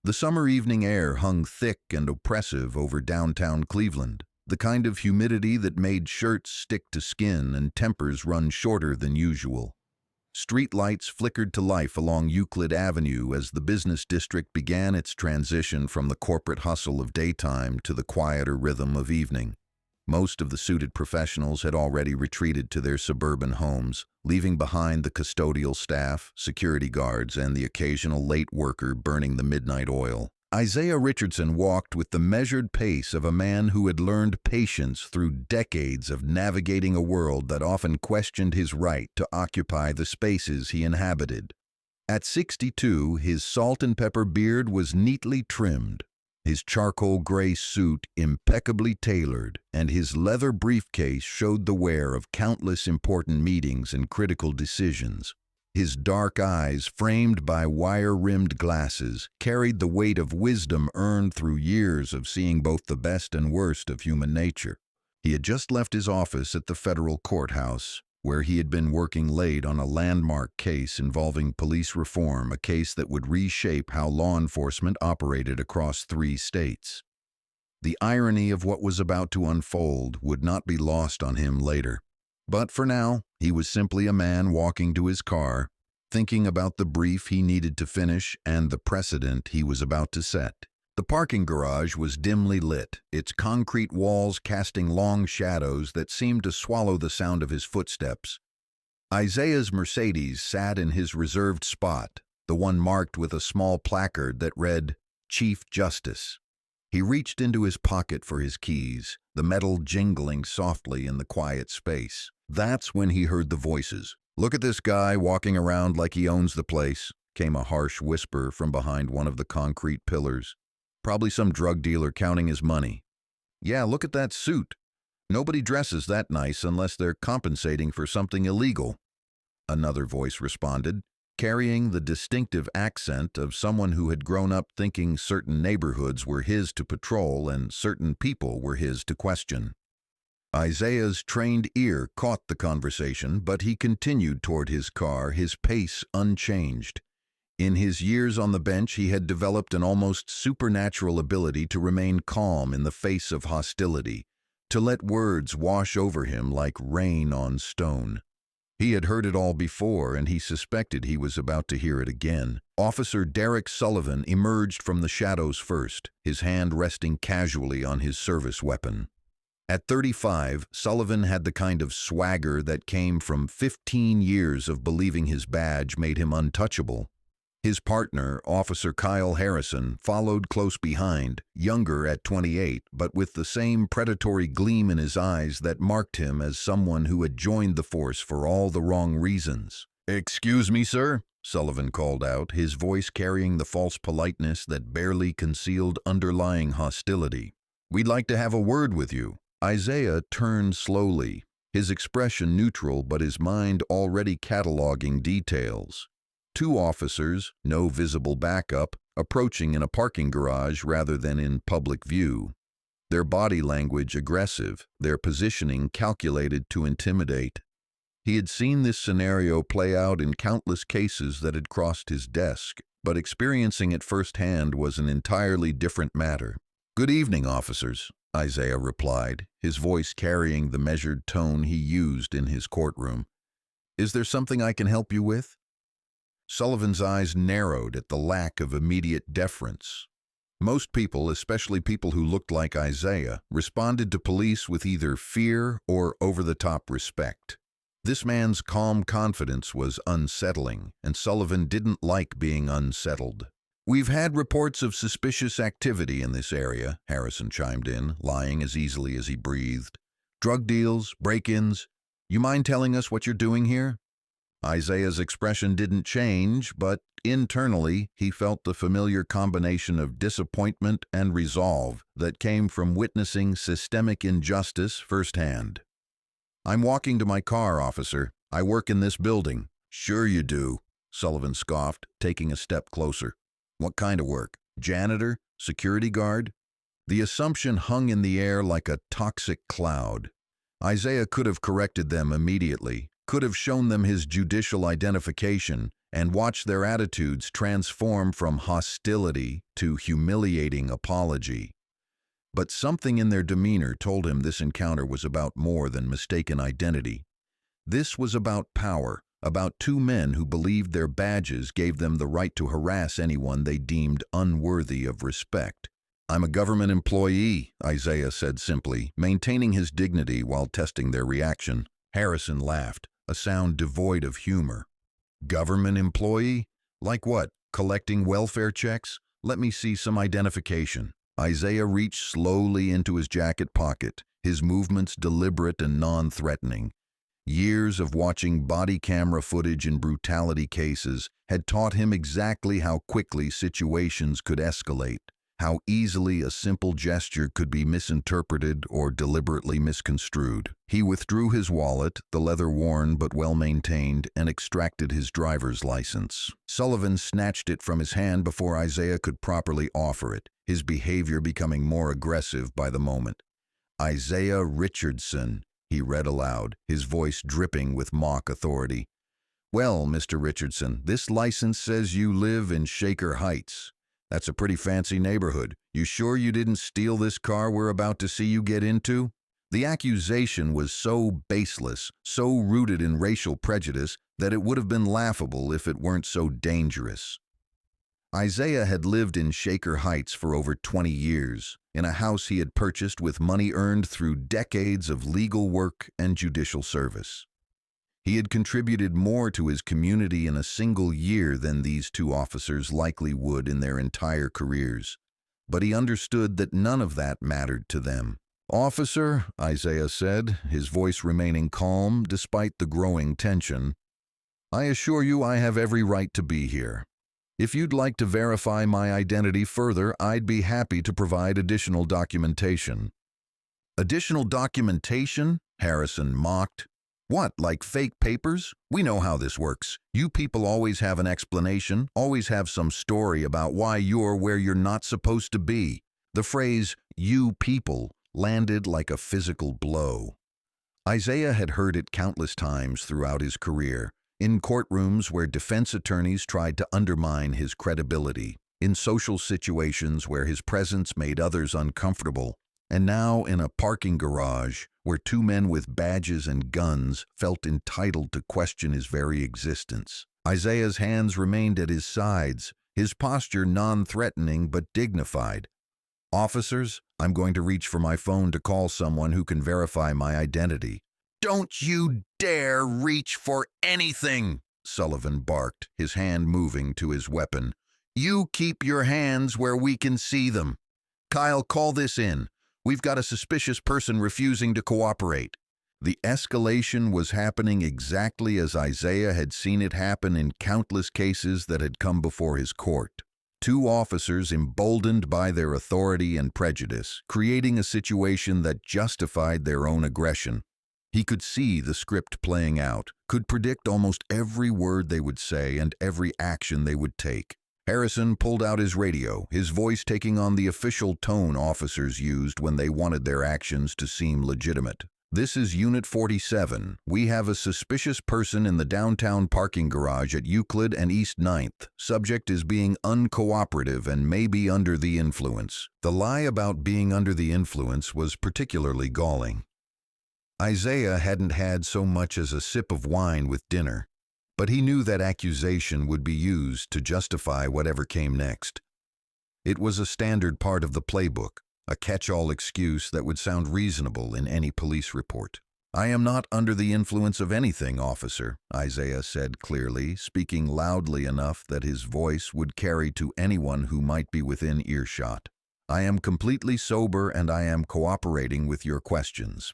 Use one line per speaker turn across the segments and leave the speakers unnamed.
The summer evening air hung thick and oppressive over downtown Cleveland, the kind of humidity that made shirts stick to skin and tempers run shorter than usual. Street lights flickered to life along Euclid Avenue as the business district began its transition from the corporate hustle of daytime to the quieter rhythm of evening. Most of the suited professionals had already retreated to their suburban homes, leaving behind the custodial staff, security guards, and the occasional late worker burning the midnight oil. Isaiah Richardson walked with the measured pace of a man who had learned patience through decades of navigating a world that often questioned his right to occupy the spaces he inhabited. At 62, his salt and pepper beard was neatly trimmed, his charcoal gray suit impeccably tailored, and his leather briefcase showed the wear of countless important meetings and critical decisions. His dark eyes, framed by wire-rimmed glasses, carried the weight of wisdom earned through years of seeing both the best and worst of human nature. He had just left his office at the federal courthouse, where he had been working late on a landmark case involving police reform, a case that would reshape how law enforcement operated across 3 states. The irony of what was about to unfold would not be lost on him later. But for now, he was simply a man walking to his car, thinking about the brief he needed to finish and the precedent he was about to set. The parking garage was dimly lit, its concrete walls casting long shadows that seemed to swallow the sound of his footsteps. Isaiah's Mercedes sat in his reserved spot, the one marked with a small placard that read, "Chief Justice." He reached into his pocket for his keys, the metal jingling softly in the quiet space. That's when he heard the voices. "Look at this guy walking around like he owns the place," came a harsh whisper from behind one of the concrete pillars. "Probably some drug dealer counting his money." "Yeah, look at that suit. Nobody dresses that nice unless they're compensating for something illegal," another voice responded, carrying the distinctive accent of someone who had grown up thinking certain neighborhoods were his to patrol and certain people were his to question. Isaiah's trained ear caught the conversation, but he continued toward his car, his pace unchanged. In his years on the bench, he had developed an almost supernatural ability to remain calm in the face of hostility, to let words wash over him like rain on stone. He had heard it all before, and he suspected he was about to hear it again. Officer Derek Sullivan emerged from the shadows first, his hand resting casually on his service weapon. At 35, Sullivan had the kind of swagger that came from 15 years of believing his badge made him untouchable. His partner, Officer Kyle Harrison, followed close behind, younger at 28, but with the same predatory gleam in his eyes that marked him as someone who had joined the force for all the wrong reasons. "Excuse me, sir," Sullivan called out, his voice carrying the false politeness that barely concealed underlying hostility. "We'd like to have a word with you." Isaiah turned slowly, his expression neutral but his mind already cataloging details. 2 officers, no visible backup, approaching in a parking garage rather than in public view. Their body language aggressive, their positioning calculated to intimidate. He had seen this scenario play out in countless cases that had crossed his desk, but experiencing it firsthand was an entirely different matter. "Good evening, officers," Isaiah replied, his voice carrying the measured tone he used in his courtroom. "Is there something I can help you with?" Sullivan's eyes narrowed at the lack of immediate deference. Most people, especially people who looked like Isaiah, responded to police with either fear or over-the-top respect. This man's calm confidence was unsettling, and Sullivan didn't like being unsettled. "We've had reports of suspicious activity in this area," Harrison chimed in, lying as easily as he breathed. "Drug deals, break-ins. You mind telling us what you're doing here?" Isaiah's expression didn't change, but internally he felt the familiar combination of disappointment and resolve that came from witnessing systemic injustice firsthand. "I'm walking to my car, officer. I work in this building." "Sure you do," Sullivan scoffed, taking a step closer. "What kind of work? Janitor? Security guard?" The assumption hung in the air like a toxic cloud. Isaiah could have corrected them immediately, could have shown them his judicial identification, and watch their attitudes transform from hostility to humiliating apology. But something in their demeanor told him this encounter was about more than mistaken identity. This was about power, about two men who believed their badges gave them the right to harass anyone they deemed unworthy of respect. "I'm a government employee," Isaiah said simply, maintaining his dignity while testing their reaction. Harrison laughed, a sound devoid of humor. "Government employee? Like what? Collecting welfare checks? Let me see some identification." Isaiah reached slowly into his jacket pocket, his movements deliberate and non-threatening. Years of watching body camera footage in brutality cases had taught him exactly how quickly situations could escalate, how easily a simple gesture could be misinterpreted or deliberately misconstrued. He withdrew his wallet, the leather worn but well-maintained, and extracted his driver's license. Sullivan snatched it from his hand before Isaiah could properly offer it, his behavior becoming more aggressive by the moment. "Isaiah Richardson," he read aloud, his voice dripping with mock authority. "Well, Mr. Richardson, this license says you live in Shaker Heights. That's a pretty fancy neighborhood. You sure you didn't steal this car we're about to see you get into?" The accusation was so baseless, so rooted in racial prejudice, that it would have been laughable if it weren't so dangerous. Isaiah had lived in Shaker Heights for over 20 years, in a house he had purchased with money earned through decades of legal work and judicial service. He had contributed more to his community in a single year than these two officers likely would in their entire careers. But he understood that none of that mattered to them. "Officer," Isaiah said, his voice remaining calm despite the growing tension, "I assure you I have every right to be here. If you'd like to verify my identity further, I'd be happy to provide additional documentation." "Additional documentation?" Harrison mocked. "What, like fake papers? We know how this works. You people always have an explanation, always have some story about why you're where you're not supposed to be." The phrase, "you people," landed like a physical blow. Isaiah had heard it countless times throughout his career, in courtrooms where defense attorneys tried to undermine his credibility, in social situations where his presence made others uncomfortable, and now in a parking garage where two men with badges and guns felt entitled to question his very existence. Isaiah's hands remained at his sides, his posture non-threatening but dignified. "Officers, I'm going to reach for my phone to call someone who can verify my identity." "Don't you dare reach for anything!" Sullivan barked, his hand moving to his weapon. "You keep your hands where we can see them. Kyle, call this in. We've got a suspicious person refusing to cooperate." The escalation was happening exactly as Isaiah had seen it happen in countless cases that had come before his court. Two officers emboldened by their authority and prejudice, creating a situation that justified their own aggression. He could see the script playing out, could predict almost every word they would say and every action they would take. Harrison pulled out his radio, his voice taking on the official tone officers used when they wanted their actions to seem legitimate. "This is Unit 47. We have a suspicious person in the downtown parking garage at Euclid and East 9th. Subject is being uncooperative and may be under the influence." The lie about being under the influence was particularly galling. Isaiah hadn't had so much as a sip of wine with dinner, but he knew that accusation would be used to justify whatever came next. It was a standard part of the playbook, a catch-all excuse that would sound reasonable in any police report. "I am not under the influence of anything, officer," Isaiah said clearly, speaking loudly enough that his voice would carry to anyone who might be within earshot. "I am completely sober and I am cooperating with your questions."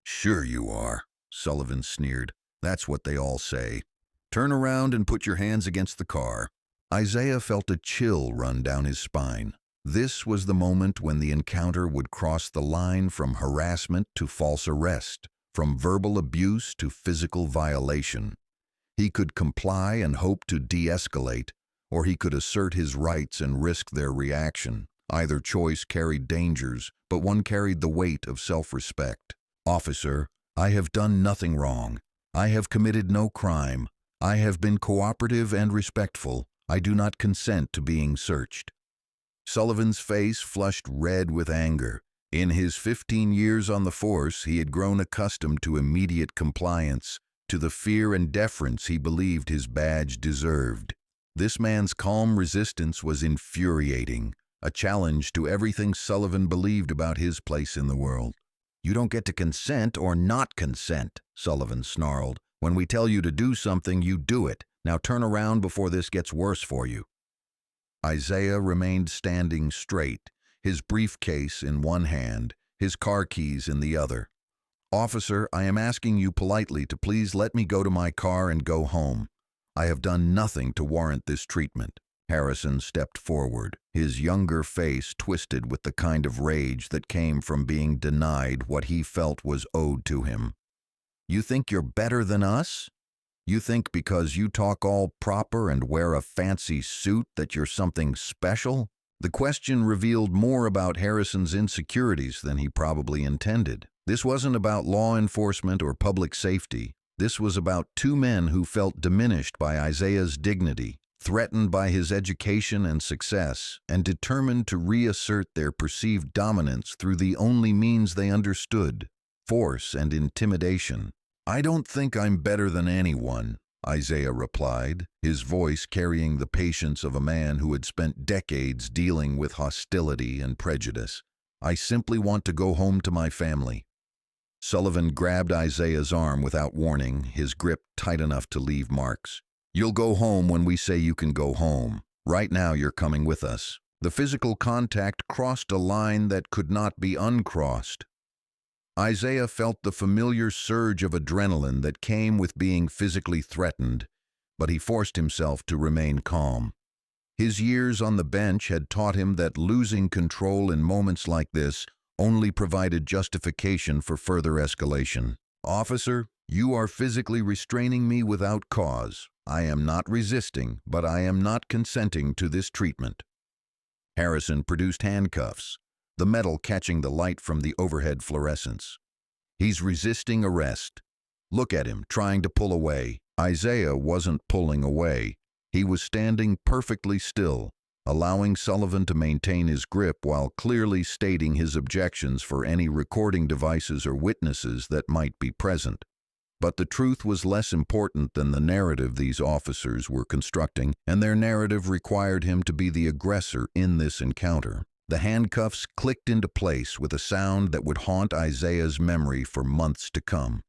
"Sure you are," Sullivan sneered. "That's what they all say. Turn around and put your hands against the car." Isaiah felt a chill run down his spine. This was the moment when the encounter would cross the line from harassment to false arrest, from verbal abuse to physical violation. He could comply and hope to de-escalate, or he could assert his rights and risk their reaction. Either choice carried dangers, but one carried the weight of self-respect. "Officer, I have done nothing wrong. I have committed no crime. I have been cooperative and respectful. I do not consent to being searched." Sullivan's face flushed red with anger. In his 15 years on the force, he had grown accustomed to immediate compliance, to the fear and deference he believed his badge deserved. This man's calm resistance was infuriating, a challenge to everything Sullivan believed about his place in the world. "You don't get to consent or not consent," Sullivan snarled. "When we tell you to do something, you do it. Now turn around before this gets worse for you." Isaiah remained standing straight, his briefcase in one hand, his car keys in the other. "Officer, I am asking you politely to please let me go to my car and go home. I have done nothing to warrant this treatment." Harrison stepped forward, his younger face twisted with the kind of rage that came from being denied what he felt was owed to him. "You think you're better than us? You think because you talk all proper and wear a fancy suit that you're something special?" The question revealed more about Harrison's insecurities than he probably intended. This wasn't about law enforcement or public safety. This was about two men who felt diminished by Isaiah's dignity, threatened by his education and success, and determined to reassert their perceived dominance through the only means they understood: force and intimidation. "I don't think I'm better than anyone," Isaiah replied, his voice carrying the patience of a man who had spent decades dealing with hostility and prejudice. "I simply want to go home to my family." Sullivan grabbed Isaiah's arm without warning, his grip tight enough to leave marks. "You'll go home when we say you can go home. Right now you're coming with us." The physical contact crossed a line that could not be uncrossed. Isaiah felt the familiar surge of adrenaline that came with being physically threatened, but he forced himself to remain calm. His years on the bench had taught him that losing control in moments like this only provided justification for further escalation. "Officer, you are physically restraining me without cause. I am not resisting, but I am not consenting to this treatment." Harrison produced handcuffs, the metal catching the light from the overhead fluorescence. "He's resisting arrest. Look at him, trying to pull away." Isaiah wasn't pulling away. He was standing perfectly still, allowing Sullivan to maintain his grip while clearly stating his objections for any recording devices or witnesses that might be present. But the truth was less important than the narrative these officers were constructing, and their narrative required him to be the aggressor in this encounter. The handcuffs clicked into place with a sound that would haunt Isaiah's memory for months to come.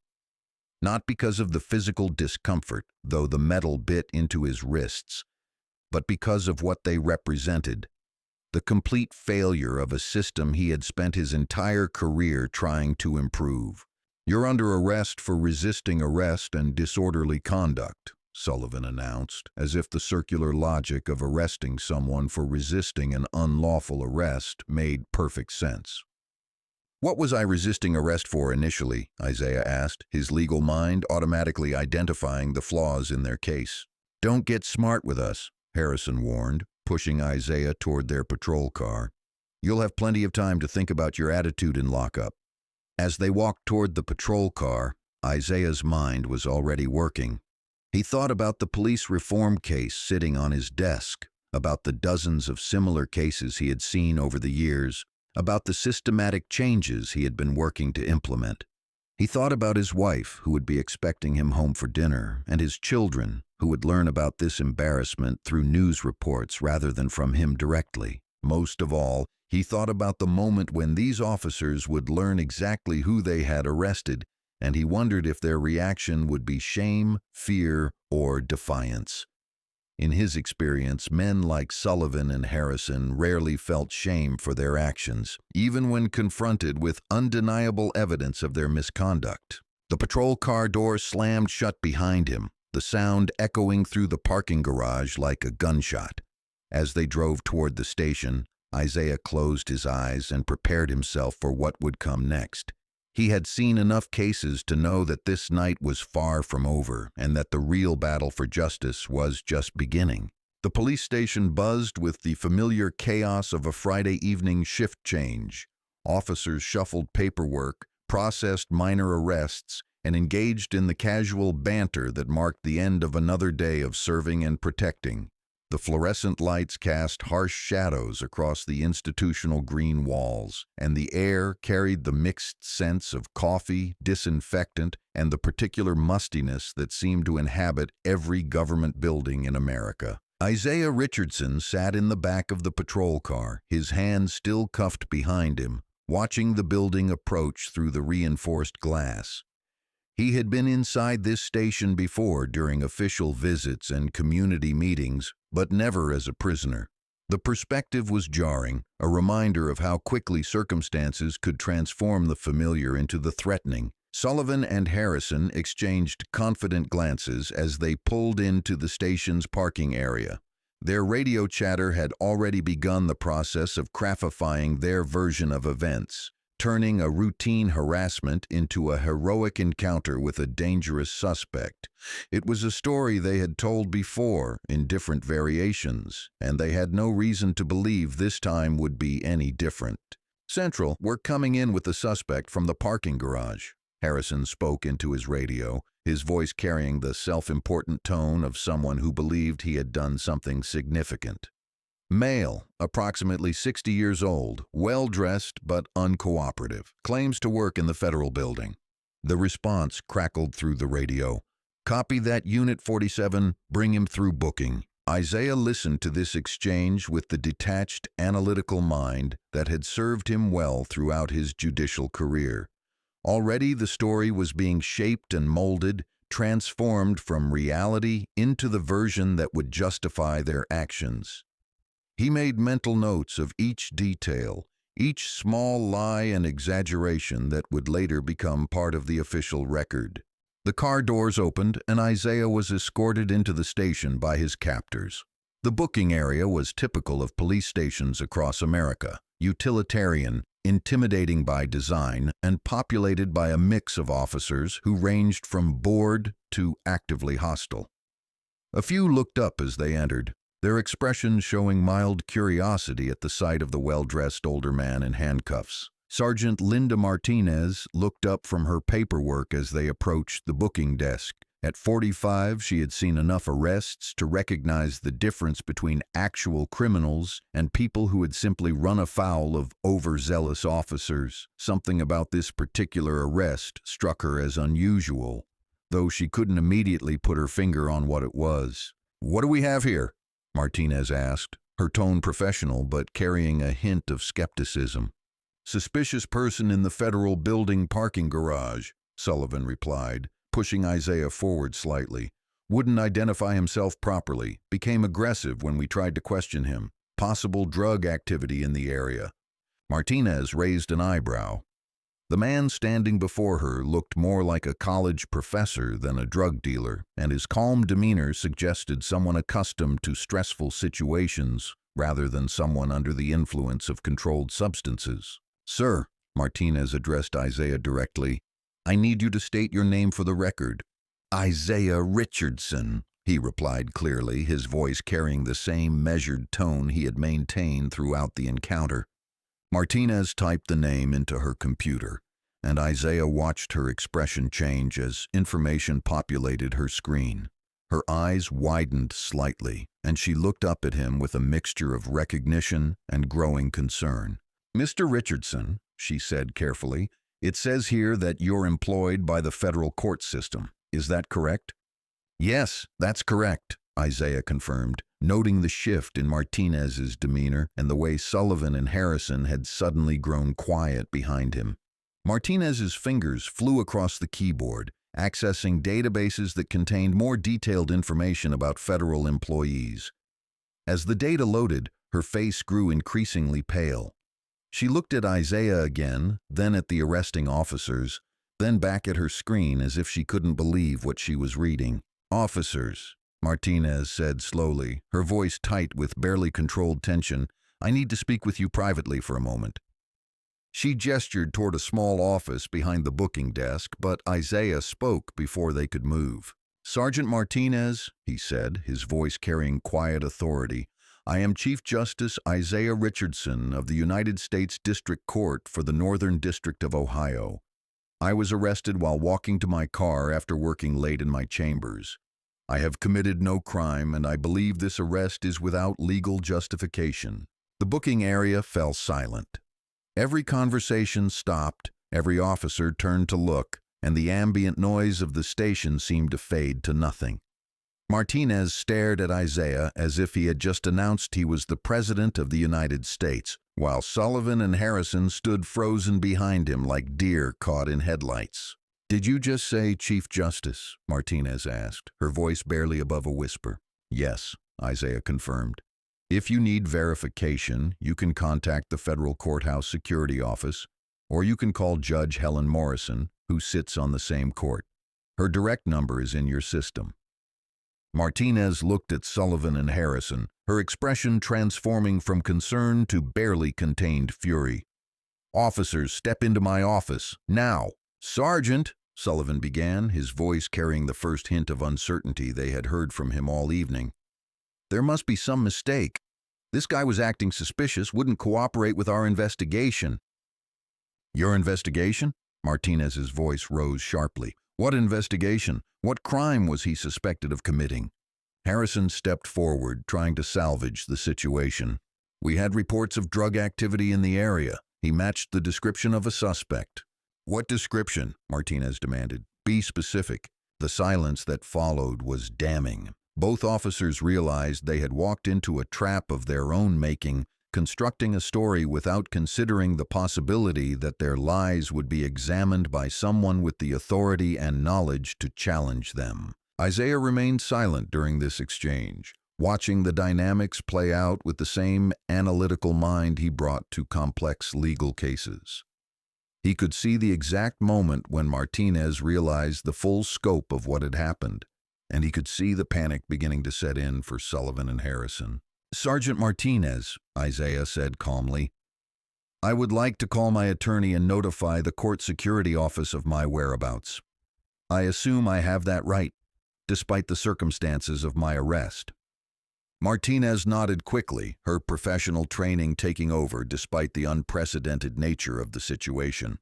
Not because of the physical discomfort, though the metal bit into his wrists, but because of what they represented: the complete failure of a system he had spent his entire career trying to improve. "You're under arrest for resisting arrest and disorderly conduct," Sullivan announced, as if the circular logic of arresting someone for resisting an unlawful arrest made perfect sense. "What was I resisting arrest for initially?" Isaiah asked, his legal mind automatically identifying the flaws in their case. "Don't get smart with us," Harrison warned, pushing Isaiah toward their patrol car. "You'll have plenty of time to think about your attitude in lockup." As they walked toward the patrol car, Isaiah's mind was already working. He thought about the police reform case sitting on his desk, about the dozens of similar cases he had seen over the years, about the systematic changes he had been working to implement. He thought about his wife, who would be expecting him home for dinner, and his children, who would learn about this embarrassment through news reports rather than from him directly. Most of all, he thought about the moment when these officers would learn exactly who they had arrested, and he wondered if their reaction would be shame, fear, or defiance. In his experience, men like Sullivan and Harrison rarely felt shame for their actions, even when confronted with undeniable evidence of their misconduct. The patrol car door slammed shut behind him, the sound echoing through the parking garage like a gunshot. As they drove toward the station, Isaiah closed his eyes and prepared himself for what would come next. He had seen enough cases to know that this night was far from over and that the real battle for justice was just beginning. The police station buzzed with the familiar chaos of a Friday evening shift change. Officers shuffled paperwork, processed minor arrests, and engaged in the casual banter that marked the end of another day of serving and protecting. The fluorescent lights cast harsh shadows across the institutional green walls, and the air carried the mixed scents of coffee, disinfectant, and the particular mustiness that seemed to inhabit every government building in America. Isaiah Richardson sat in the back of the patrol car, his hands still cuffed behind him, watching the building approach through the reinforced glass. He had been inside this station before during official visits and community meetings, but never as a prisoner. The perspective was jarring, a reminder of how quickly circumstances could transform the familiar into the threatening. Sullivan and Harrison exchanged confident glances as they pulled into the station's parking area. Their radio chatter had already begun the process of craftifying their version of events, turning a routine harassment into a heroic encounter with a dangerous suspect. It was a story they had told before in different variations, and they had no reason to believe this time would be any different. "Central, we're coming in with the suspect from the parking garage," Harrison spoke into his radio, his voice carrying the self-important tone of someone who believed he had done something significant. "Male, approximately 60 years old, well-dressed but uncooperative, claims to work in the federal building." The response crackled through the radio. "Copy that, Unit 47, bring him through booking." Isaiah listened to this exchange with the detached, analytical mind that had served him well throughout his judicial career. Already the story was being shaped and molded, transformed from reality into the version that would justify their actions. He made mental notes of each detail, each small lie and exaggeration that would later become part of the official record. The car doors opened, and Isaiah was escorted into the station by his captors. The booking area was typical of police stations across America, utilitarian, intimidating by design, and populated by a mix of officers who ranged from bored to actively hostile. A few looked up as they entered, their expressions showing mild curiosity at the sight of the well-dressed older man in handcuffs. Sergeant Linda Martinez looked up from her paperwork as they approached the booking desk. At 45, she had seen enough arrests to recognize the difference between actual criminals and people who had simply run afoul of overzealous officers. Something about this particular arrest struck her as unusual, though she couldn't immediately put her finger on what it was. "What do we have here?" Martinez asked, her tone professional but carrying a hint of skepticism. "Suspicious person in the federal building parking garage," Sullivan replied, pushing Isaiah forward slightly. "Wouldn't identify himself properly, became aggressive when we tried to question him. Possible drug activity in the area." Martinez raised an eyebrow. The man standing before her looked more like a college professor than a drug dealer, and his calm demeanor suggested someone accustomed to stressful situations rather than someone under the influence of controlled substances. "Sir," Martinez addressed Isaiah directly, "I need you to state your name for the record." "Isaiah Richardson," he replied clearly, his voice carrying the same measured tone he had maintained throughout the encounter. Martinez typed the name into her computer, and Isaiah watched her expression change as information populated her screen. Her eyes widened slightly, and she looked up at him with a mixture of recognition and growing concern. "Mr. Richardson," she said carefully, "it says here that you're employed by the federal court system. Is that correct?" "Yes, that's correct," Isaiah confirmed, noting the shift in Martinez's demeanor and the way Sullivan and Harrison had suddenly grown quiet behind him. Martinez's fingers flew across the keyboard, accessing databases that contained more detailed information about federal employees. As the data loaded, her face grew increasingly pale. She looked at Isaiah again, then at the arresting officers, then back at her screen as if she couldn't believe what she was reading. "Officers," Martinez said slowly, her voice tight with barely controlled tension, "I need to speak with you privately for a moment." She gestured toward a small office behind the booking desk, but Isaiah spoke before they could move. "Sergeant Martinez," he said, his voice carrying quiet authority, "I am Chief Justice Isaiah Richardson of the United States District Court for the Northern District of Ohio. I was arrested while walking to my car after working late in my chambers. I have committed no crime, and I believe this arrest is without legal justification." The booking area fell silent. Every conversation stopped, every officer turned to look, and the ambient noise of the station seemed to fade to nothing. Martinez stared at Isaiah as if he had just announced he was the President of the United States, while Sullivan and Harrison stood frozen behind him like deer caught in headlights. "Did you just say Chief Justice?" Martinez asked, her voice barely above a whisper. "Yes," Isaiah confirmed. "If you need verification, you can contact the Federal Courthouse Security Office, or you can call Judge Helen Morrison, who sits on the same court. Her direct number is in your system." Martinez looked at Sullivan and Harrison, her expression transforming from concern to barely contained fury. "Officers, step into my office, now." "Sergeant," Sullivan began, his voice carrying the first hint of uncertainty they had heard from him all evening. "There must be some mistake. This guy was acting suspicious, wouldn't cooperate with our investigation." "Your investigation?" Martinez's voice rose sharply. "What investigation? What crime was he suspected of committing?" Harrison stepped forward, trying to salvage the situation. "We had reports of drug activity in the area. He matched the description of a suspect." "What description?" Martinez demanded. "Be specific." The silence that followed was damning. Both officers realized they had walked into a trap of their own making, constructing a story without considering the possibility that their lies would be examined by someone with the authority and knowledge to challenge them. Isaiah remained silent during this exchange, watching the dynamics play out with the same analytical mind he brought to complex legal cases. He could see the exact moment when Martinez realized the full scope of what had happened, and he could see the panic beginning to set in for Sullivan and Harrison. "Sergeant Martinez," Isaiah said calmly, "I would like to call my attorney and notify the court security office of my whereabouts. I assume I have that right, despite the circumstances of my arrest." Martinez nodded quickly, her professional training taking over despite the unprecedented nature of the situation.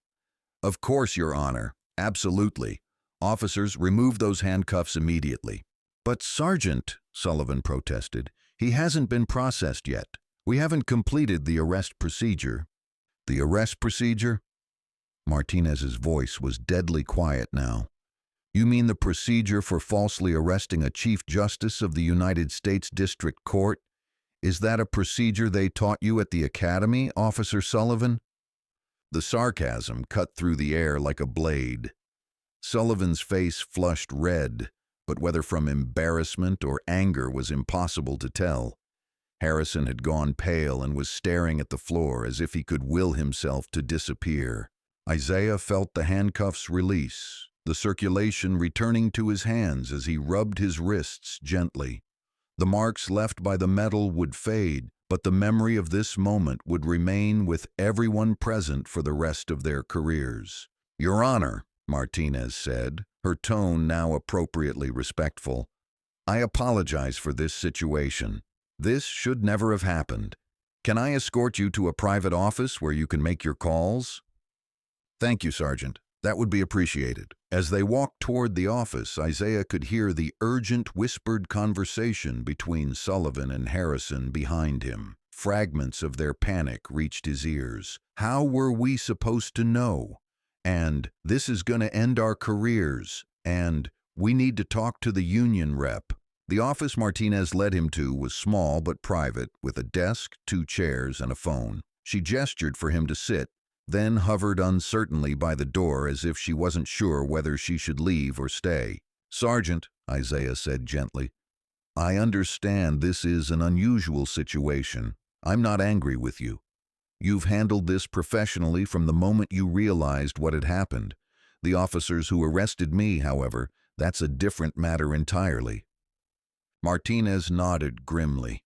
"Of course, Your Honor. Absolutely. Officers, remove those handcuffs immediately." "But, Sergeant," Sullivan protested, "he hasn't been processed yet. We haven't completed the arrest procedure." "The arrest procedure?" Martinez's voice was deadly quiet now. "You mean the procedure for falsely arresting a Chief Justice of the United States District Court? Is that a procedure they taught you at the Academy, Officer Sullivan?" The sarcasm cut through the air like a blade. Sullivan's face flushed red, but whether from embarrassment or anger was impossible to tell. Harrison had gone pale and was staring at the floor as if he could will himself to disappear. Isaiah felt the handcuffs release, the circulation returning to his hands as he rubbed his wrists gently. The marks left by the metal would fade, but the memory of this moment would remain with everyone present for the rest of their careers. "Your Honor," Martinez said, her tone now appropriately respectful, "I apologize for this situation. This should never have happened. Can I escort you to a private office where you can make your calls?" "Thank you, Sergeant. That would be appreciated." As they walked toward the office, Isaiah could hear the urgent, whispered conversation between Sullivan and Harrison behind him. Fragments of their panic reached his ears. "How were we supposed to know?" And "This is going to end our careers." And "We need to talk to the union rep." The office Martinez led him to was small but private, with a desk, 2 chairs, and a phone. She gestured for him to sit, then hovered uncertainly by the door as if she wasn't sure whether she should leave or stay. "Sergeant," Isaiah said gently, "I understand this is an unusual situation. I'm not angry with you. You've handled this professionally from the moment you realized what had happened. The officers who arrested me, however, that's a different matter entirely." Martinez nodded grimly.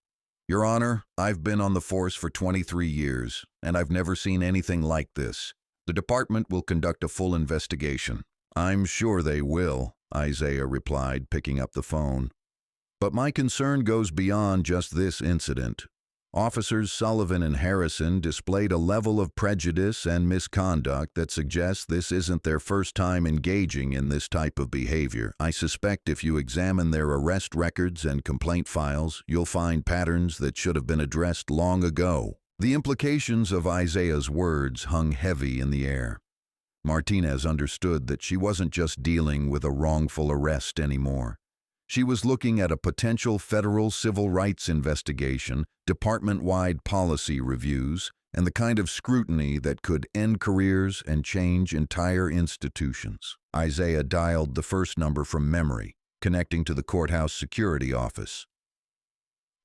"Your Honor, I've been on the force for 23 years, and I've never seen anything like this. The department will conduct a full investigation." "I'm sure they will," Isaiah replied, picking up the phone. "But my concern goes beyond just this incident. Officers Sullivan and Harrison displayed a level of prejudice and misconduct that suggests this isn't their first time engaging in this type of behavior. I suspect if you examine their arrest records and complaint files, you'll find patterns that should have been addressed long ago. The implications of Isaiah's words hung heavy in the air. Martinez understood that she wasn't just dealing with a wrongful arrest anymore. She was looking at a potential federal civil rights investigation, department-wide policy reviews, and the kind of scrutiny that could end careers and change entire institutions. Isaiah dialed the first number from memory, connecting to the courthouse security office.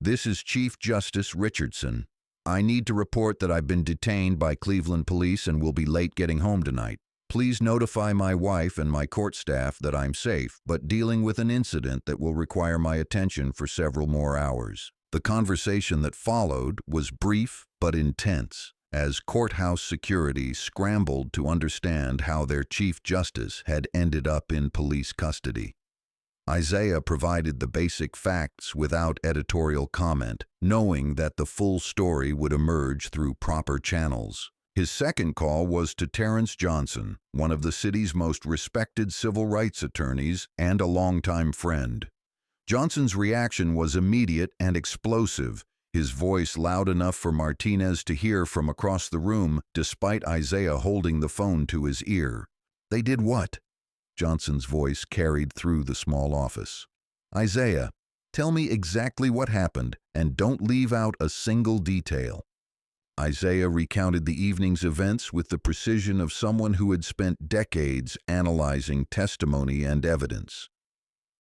"This is Chief Justice Richardson. I need to report that I've been detained by Cleveland police and will be late getting home tonight. Please notify my wife and my court staff that I'm safe, but dealing with an incident that will require my attention for several more hours." The conversation that followed was brief but intense, as courthouse security scrambled to understand how their Chief Justice had ended up in police custody. Isaiah provided the basic facts without editorial comment, knowing that the full story would emerge through proper channels. His second call was to Terrence Johnson, one of the city's most respected civil rights attorneys and a longtime friend. Johnson's reaction was immediate and explosive, his voice loud enough for Martinez to hear from across the room, despite Isaiah holding the phone to his ear. "They did what?" Johnson's voice carried through the small office. "Isaiah, tell me exactly what happened, and don't leave out a single detail." Isaiah recounted the evening's events with the precision of someone who had spent decades analyzing testimony and evidence.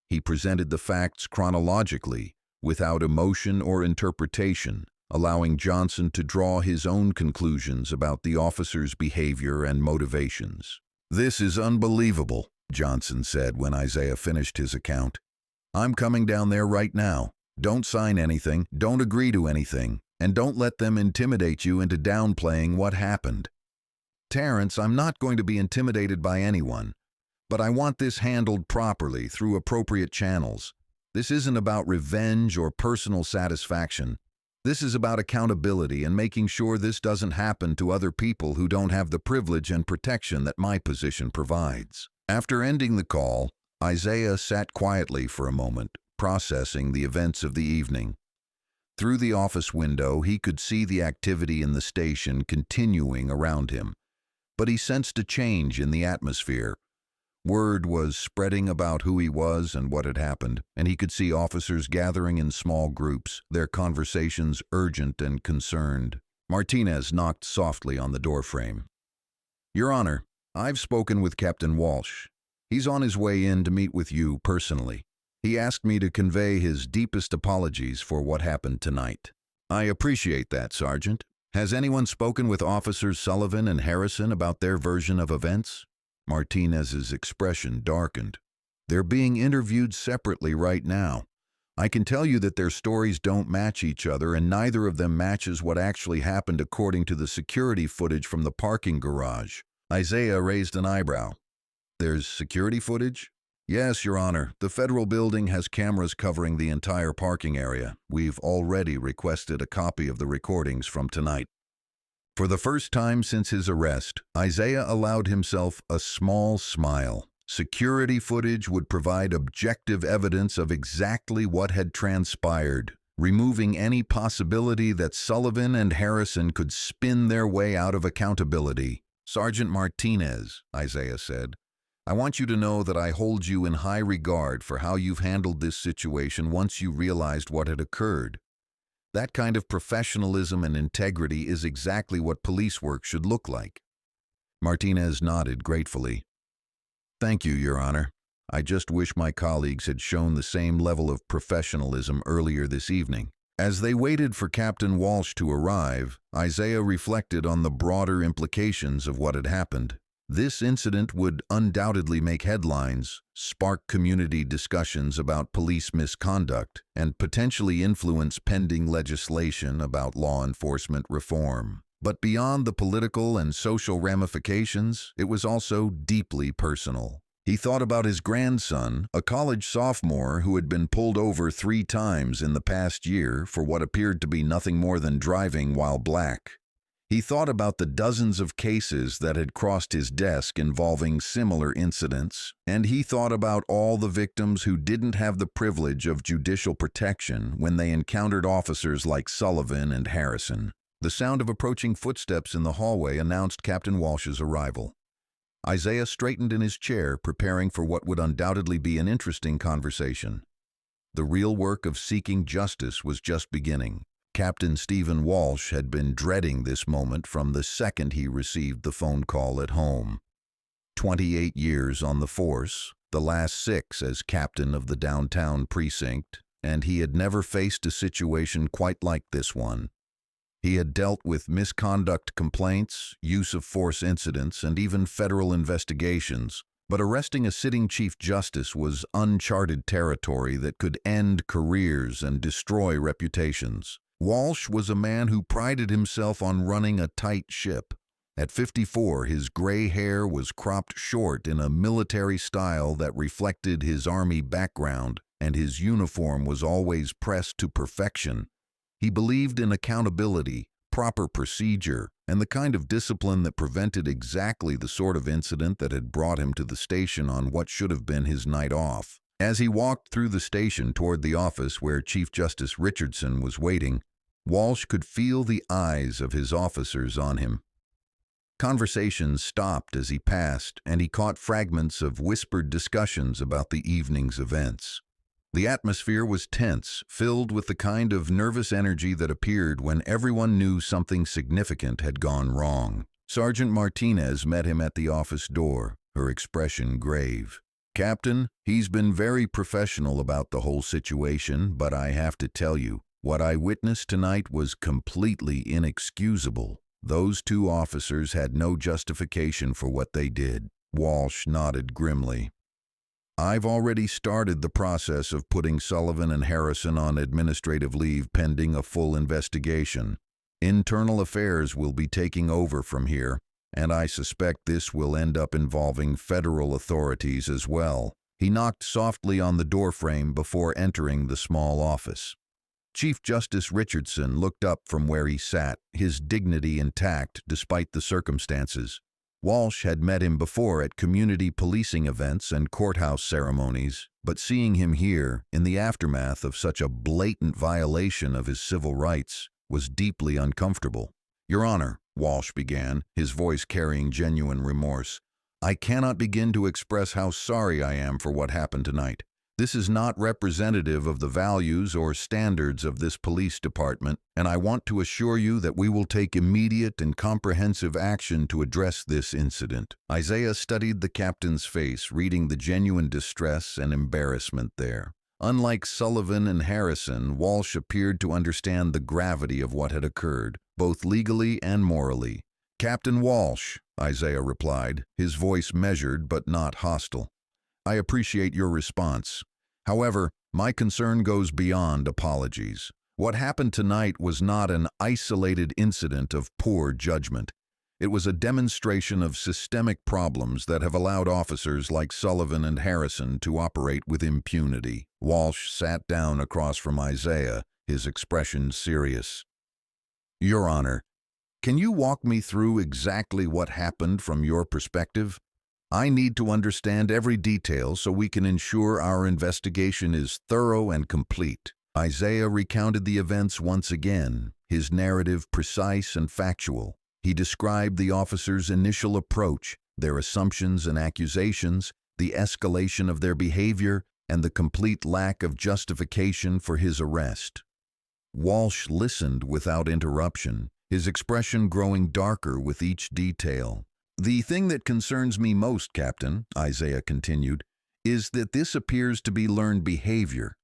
He presented the facts chronologically, without emotion or interpretation, allowing Johnson to draw his own conclusions about the officer's behavior and motivations. "This is unbelievable," Johnson said when Isaiah finished his account. "I'm coming down there right now. Don't sign anything, don't agree to anything, and don't let them intimidate you into downplaying what happened." "Terrence, I'm not going to be intimidated by anyone, but I want this handled properly through appropriate channels. This isn't about revenge or personal satisfaction. This is about accountability and making sure this doesn't happen to other people who don't have the privilege and protection that my position provides." After ending the call, Isaiah sat quietly for a moment, processing the events of the evening. Through the office window, he could see the activity in the station continuing around him, but he sensed a change in the atmosphere. Word was spreading about who he was and what had happened, and he could see officers gathering in small groups, their conversations urgent and concerned. Martinez knocked softly on the doorframe. "Your Honor, I've spoken with Captain Walsh. He's on his way in to meet with you personally. He asked me to convey his deepest apologies for what happened tonight." "I appreciate that, Sergeant. Has anyone spoken with Officers Sullivan and Harrison about their version of events?" Martinez's expression darkened. "They're being interviewed separately right now. I can tell you that their stories don't match each other, and neither of them matches what actually happened according to the security footage from the parking garage." Isaiah raised an eyebrow. "There's security footage?" "Yes, Your Honor. The federal building has cameras covering the entire parking area. We've already requested a copy of the recordings from tonight." For the first time since his arrest, Isaiah allowed himself a small smile. Security footage would provide objective evidence of exactly what had transpired, removing any possibility that Sullivan and Harrison could spin their way out of accountability. "Sergeant Martinez," Isaiah said, "I want you to know that I hold you in high regard for how you've handled this situation once you realized what had occurred. That kind of professionalism and integrity is exactly what police work should look like." Martinez nodded gratefully. "Thank you, Your Honor. I just wish my colleagues had shown the same level of professionalism earlier this evening." As they waited for Captain Walsh to arrive, Isaiah reflected on the broader implications of what had happened. This incident would undoubtedly make headlines, spark community discussions about police misconduct, and potentially influence pending legislation about law enforcement reform. But beyond the political and social ramifications, it was also deeply personal. He thought about his grandson, a college sophomore who had been pulled over 3 times in the past year for what appeared to be nothing more than driving while black. He thought about the dozens of cases that had crossed his desk involving similar incidents, and he thought about all the victims who didn't have the privilege of judicial protection when they encountered officers like Sullivan and Harrison. The sound of approaching footsteps in the hallway announced Captain Walsh's arrival. Isaiah straightened in his chair, preparing for what would undoubtedly be an interesting conversation. The real work of seeking justice was just beginning. Captain Stephen Walsh had been dreading this moment from the second he received the phone call at home. 28 years on the force, the last 6 as captain of the downtown precinct, and he had never faced a situation quite like this one. He had dealt with misconduct complaints, use of force incidents, and even federal investigations, but arresting a sitting Chief Justice was uncharted territory that could end careers and destroy reputations. Walsh was a man who prided himself on running a tight ship. At 54, his gray hair was cropped short in a military style that reflected his Army background, and his uniform was always pressed to perfection. He believed in accountability, proper procedure, and the kind of discipline that prevented exactly the sort of incident that had brought him to the station on what should have been his night off. As he walked through the station toward the office where Chief Justice Richardson was waiting, Walsh could feel the eyes of his officers on him. Conversations stopped as he passed, and he caught fragments of whispered discussions about the evening's events. The atmosphere was tense, filled with the kind of nervous energy that appeared when everyone knew something significant had gone wrong. Sergeant Martinez met him at the office door, her expression grave. "Captain, he's been very professional about the whole situation, but I have to tell you, what I witnessed tonight was completely inexcusable. Those 2 officers had no justification for what they did." Walsh nodded grimly. "I've already started the process of putting Sullivan and Harrison on administrative leave pending a full investigation. Internal Affairs will be taking over from here, and I suspect this will end up involving federal authorities as well." He knocked softly on the doorframe before entering the small office. Chief Justice Richardson looked up from where he sat, his dignity intact despite the circumstances. Walsh had met him before at community policing events and courthouse ceremonies, but seeing him here, in the aftermath of such a blatant violation of his civil rights, was deeply uncomfortable. "Your Honor," Walsh began, his voice carrying genuine remorse, "I cannot begin to express how sorry I am for what happened tonight. This is not representative of the values or standards of this police department, and I want to assure you that we will take immediate and comprehensive action to address this incident." Isaiah studied the captain's face, reading the genuine distress and embarrassment there. Unlike Sullivan and Harrison, Walsh appeared to understand the gravity of what had occurred, both legally and morally. "Captain Walsh," Isaiah replied, his voice measured but not hostile, "I appreciate your response. However, my concern goes beyond apologies. What happened tonight was not an isolated incident of poor judgment. It was a demonstration of systemic problems that have allowed officers like Sullivan and Harrison to operate with impunity." Walsh sat down across from Isaiah, his expression serious. "Your Honor, can you walk me through exactly what happened from your perspective? I need to understand every detail so we can ensure our investigation is thorough and complete." Isaiah recounted the events once again, his narrative precise and factual. He described the officers' initial approach, their assumptions and accusations, the escalation of their behavior, and the complete lack of justification for his arrest. Walsh listened without interruption, his expression growing darker with each detail. "The thing that concerns me most, Captain," Isaiah continued, "is that this appears to be learned behavior.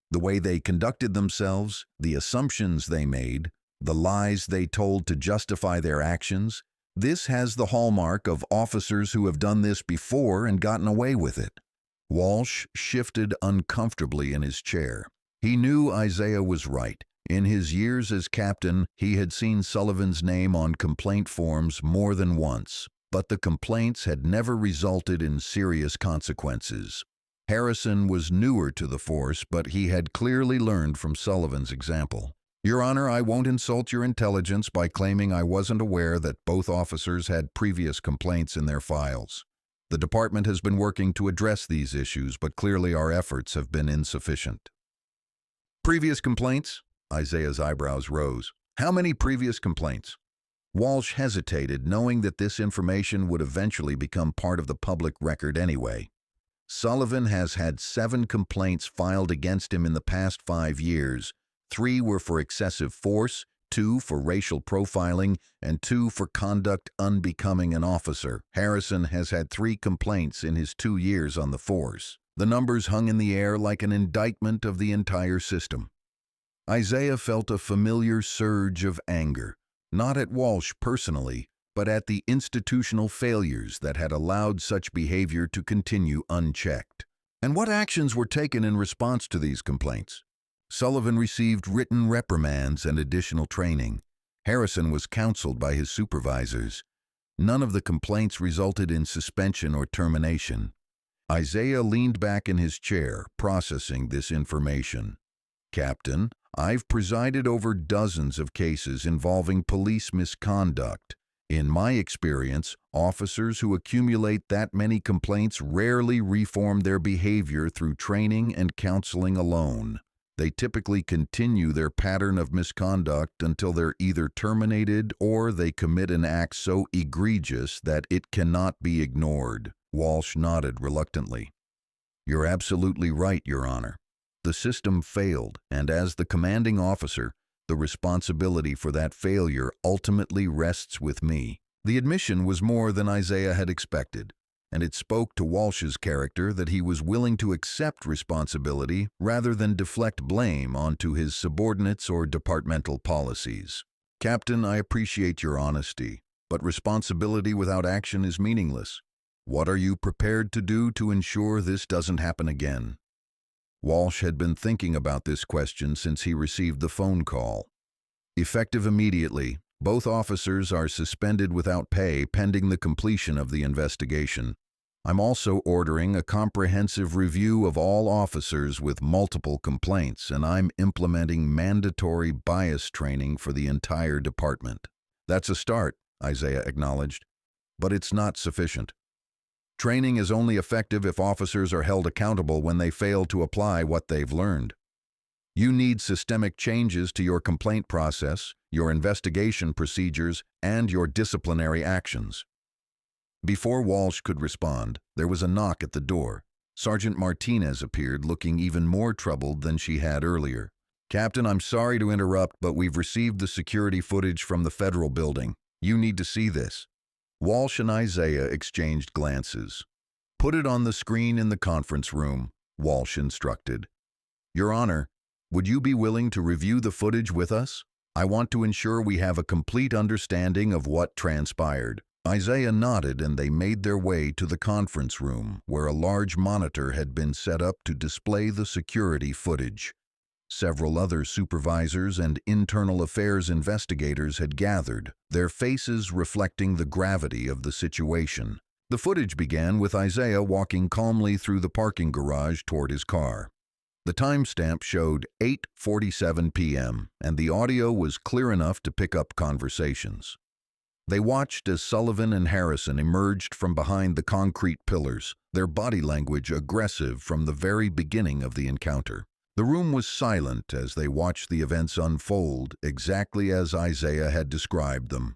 The way they conducted themselves, the assumptions they made, the lies they told to justify their actions, this has the hallmark of officers who have done this before and gotten away with it." Walsh shifted uncomfortably in his chair. He knew Isaiah was right. In his years as captain, he had seen Sullivan's name on complaint forms more than once. but the complaints had never resulted in serious consequences. Harrison was newer to the force, but he had clearly learned from Sullivan's example. "Your Honor, I won't insult your intelligence by claiming I wasn't aware that both officers had previous complaints in their files. The department has been working to address these issues, but clearly our efforts have been insufficient." "Previous complaints?" Isaiah's eyebrows rose. "How many previous complaints?" Walsh hesitated, knowing that this information would eventually become part of the public record anyway. Sullivan has had 7 complaints filed against him in the past 5 years. 3 were for excessive force, 2 for racial profiling, and 2 for conduct unbecoming an officer. Harrison has had 3 complaints in his 2 years on the force. The numbers hung in the air like an indictment of the entire system. Isaiah felt a familiar surge of anger, not at Walsh personally, but at the institutional failures that had allowed such behavior to continue unchecked. And what actions were taken in response to these complaints? Sullivan received written reprimands and additional training. Harrison was counseled by his supervisors. None of the complaints resulted in suspension or termination. Isaiah leaned back in his chair, processing this information. "Captain, I've presided over dozens of cases involving police misconduct. In my experience, officers who accumulate that many complaints rarely reform their behavior through training and counseling alone. They typically continue their pattern of misconduct until they're either terminated or they commit an act so egregious that it cannot be ignored." Walsh nodded reluctantly. "You're absolutely right, Your Honor. The system failed, and as the commanding officer, the responsibility for that failure ultimately rests with me." The admission was more than Isaiah had expected, and it spoke to Walsh's character that he was willing to accept responsibility rather than deflect blame onto his subordinates or departmental policies. "Captain, I appreciate your honesty, but responsibility without action is meaningless. What are you prepared to do to ensure this doesn't happen again?" Walsh had been thinking about this question since he received the phone call. "Effective immediately, both officers are suspended without pay pending the completion of the investigation. I'm also ordering a comprehensive review of all officers with multiple complaints, and I'm implementing mandatory bias training for the entire department." "That's a start," Isaiah acknowledged, "but it's not sufficient. Training is only effective if officers are held accountable when they fail to apply what they've learned. You need systemic changes to your complaint process, your investigation procedures, and your disciplinary actions." Before Walsh could respond, there was a knock at the door. Sergeant Martinez appeared, looking even more troubled than she had earlier. "Captain, I'm sorry to interrupt, but we've received the security footage from the federal building. You need to see this." Walsh and Isaiah exchanged glances. "Put it on the screen in the conference room," Walsh instructed. "Your Honor, would you be willing to review the footage with us? I want to ensure we have a complete understanding of what transpired." Isaiah nodded, and they made their way to the conference room, where a large monitor had been set up to display the security footage. Several other supervisors and internal affairs investigators had gathered, their faces reflecting the gravity of the situation. The footage began with Isaiah walking calmly through the parking garage toward his car. The timestamp showed 8:47 p.m., and the audio was clear enough to pick up conversations. They watched as Sullivan and Harrison emerged from behind the concrete pillars, their body language aggressive from the very beginning of the encounter. The room was silent as they watched the events unfold exactly as Isaiah had described them.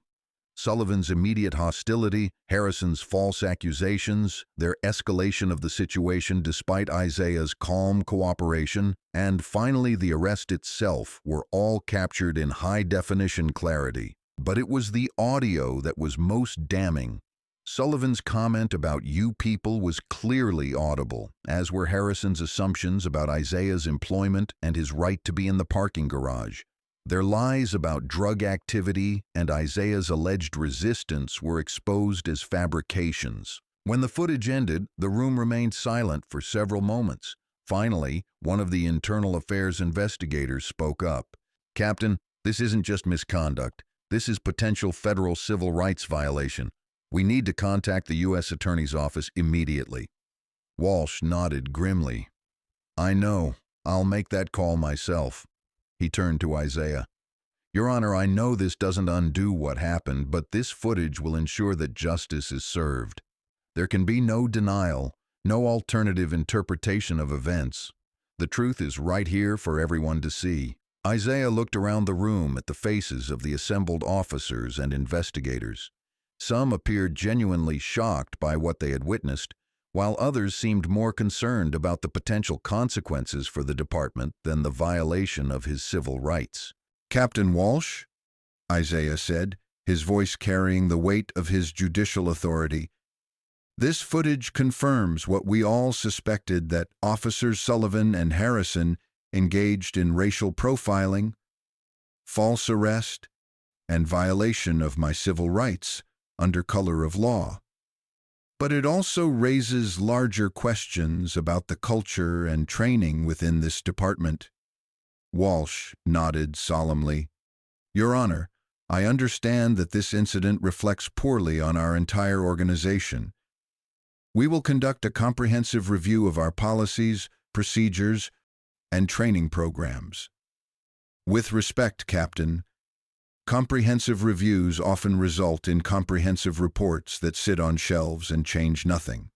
Sullivan's immediate hostility, Harrison's false accusations, their escalation of the situation despite Isaiah's calm cooperation, and finally the arrest itself were all captured in high-definition clarity. But it was the audio that was most damning. Sullivan's comment about "you people" was clearly audible, as were Harrison's assumptions about Isaiah's employment and his right to be in the parking garage. Their lies about drug activity and Isaiah's alleged resistance were exposed as fabrications. When the footage ended, the room remained silent for several moments. Finally, one of the internal affairs investigators spoke up. "Captain, this isn't just misconduct. This is potential federal civil rights violation. We need to contact the U.S. Attorney's Office immediately. Walsh nodded grimly. I know. I'll make that call myself. He turned to Isaiah. Your Honor, I know this doesn't undo what happened, but this footage will ensure that justice is served. There can be no denial, no alternative interpretation of events. The truth is right here for everyone to see. Isaiah looked around the room at the faces of the assembled officers and investigators. Some appeared genuinely shocked by what they had witnessed, while others seemed more concerned about the potential consequences for the department than the violation of his civil rights. Captain Walsh, Isaiah said, his voice carrying the weight of his judicial authority, this footage confirms what we all suspected, that Officers Sullivan and Harrison engaged in racial profiling, false arrest, and violation of my civil rights under color of law. But it also raises larger questions about the culture and training within this department. Walsh nodded solemnly. Your Honor, I understand that this incident reflects poorly on our entire organization. We will conduct a comprehensive review of our policies, procedures, and training programs. With respect, Captain, comprehensive reviews often result in comprehensive reports that sit on shelves and change nothing.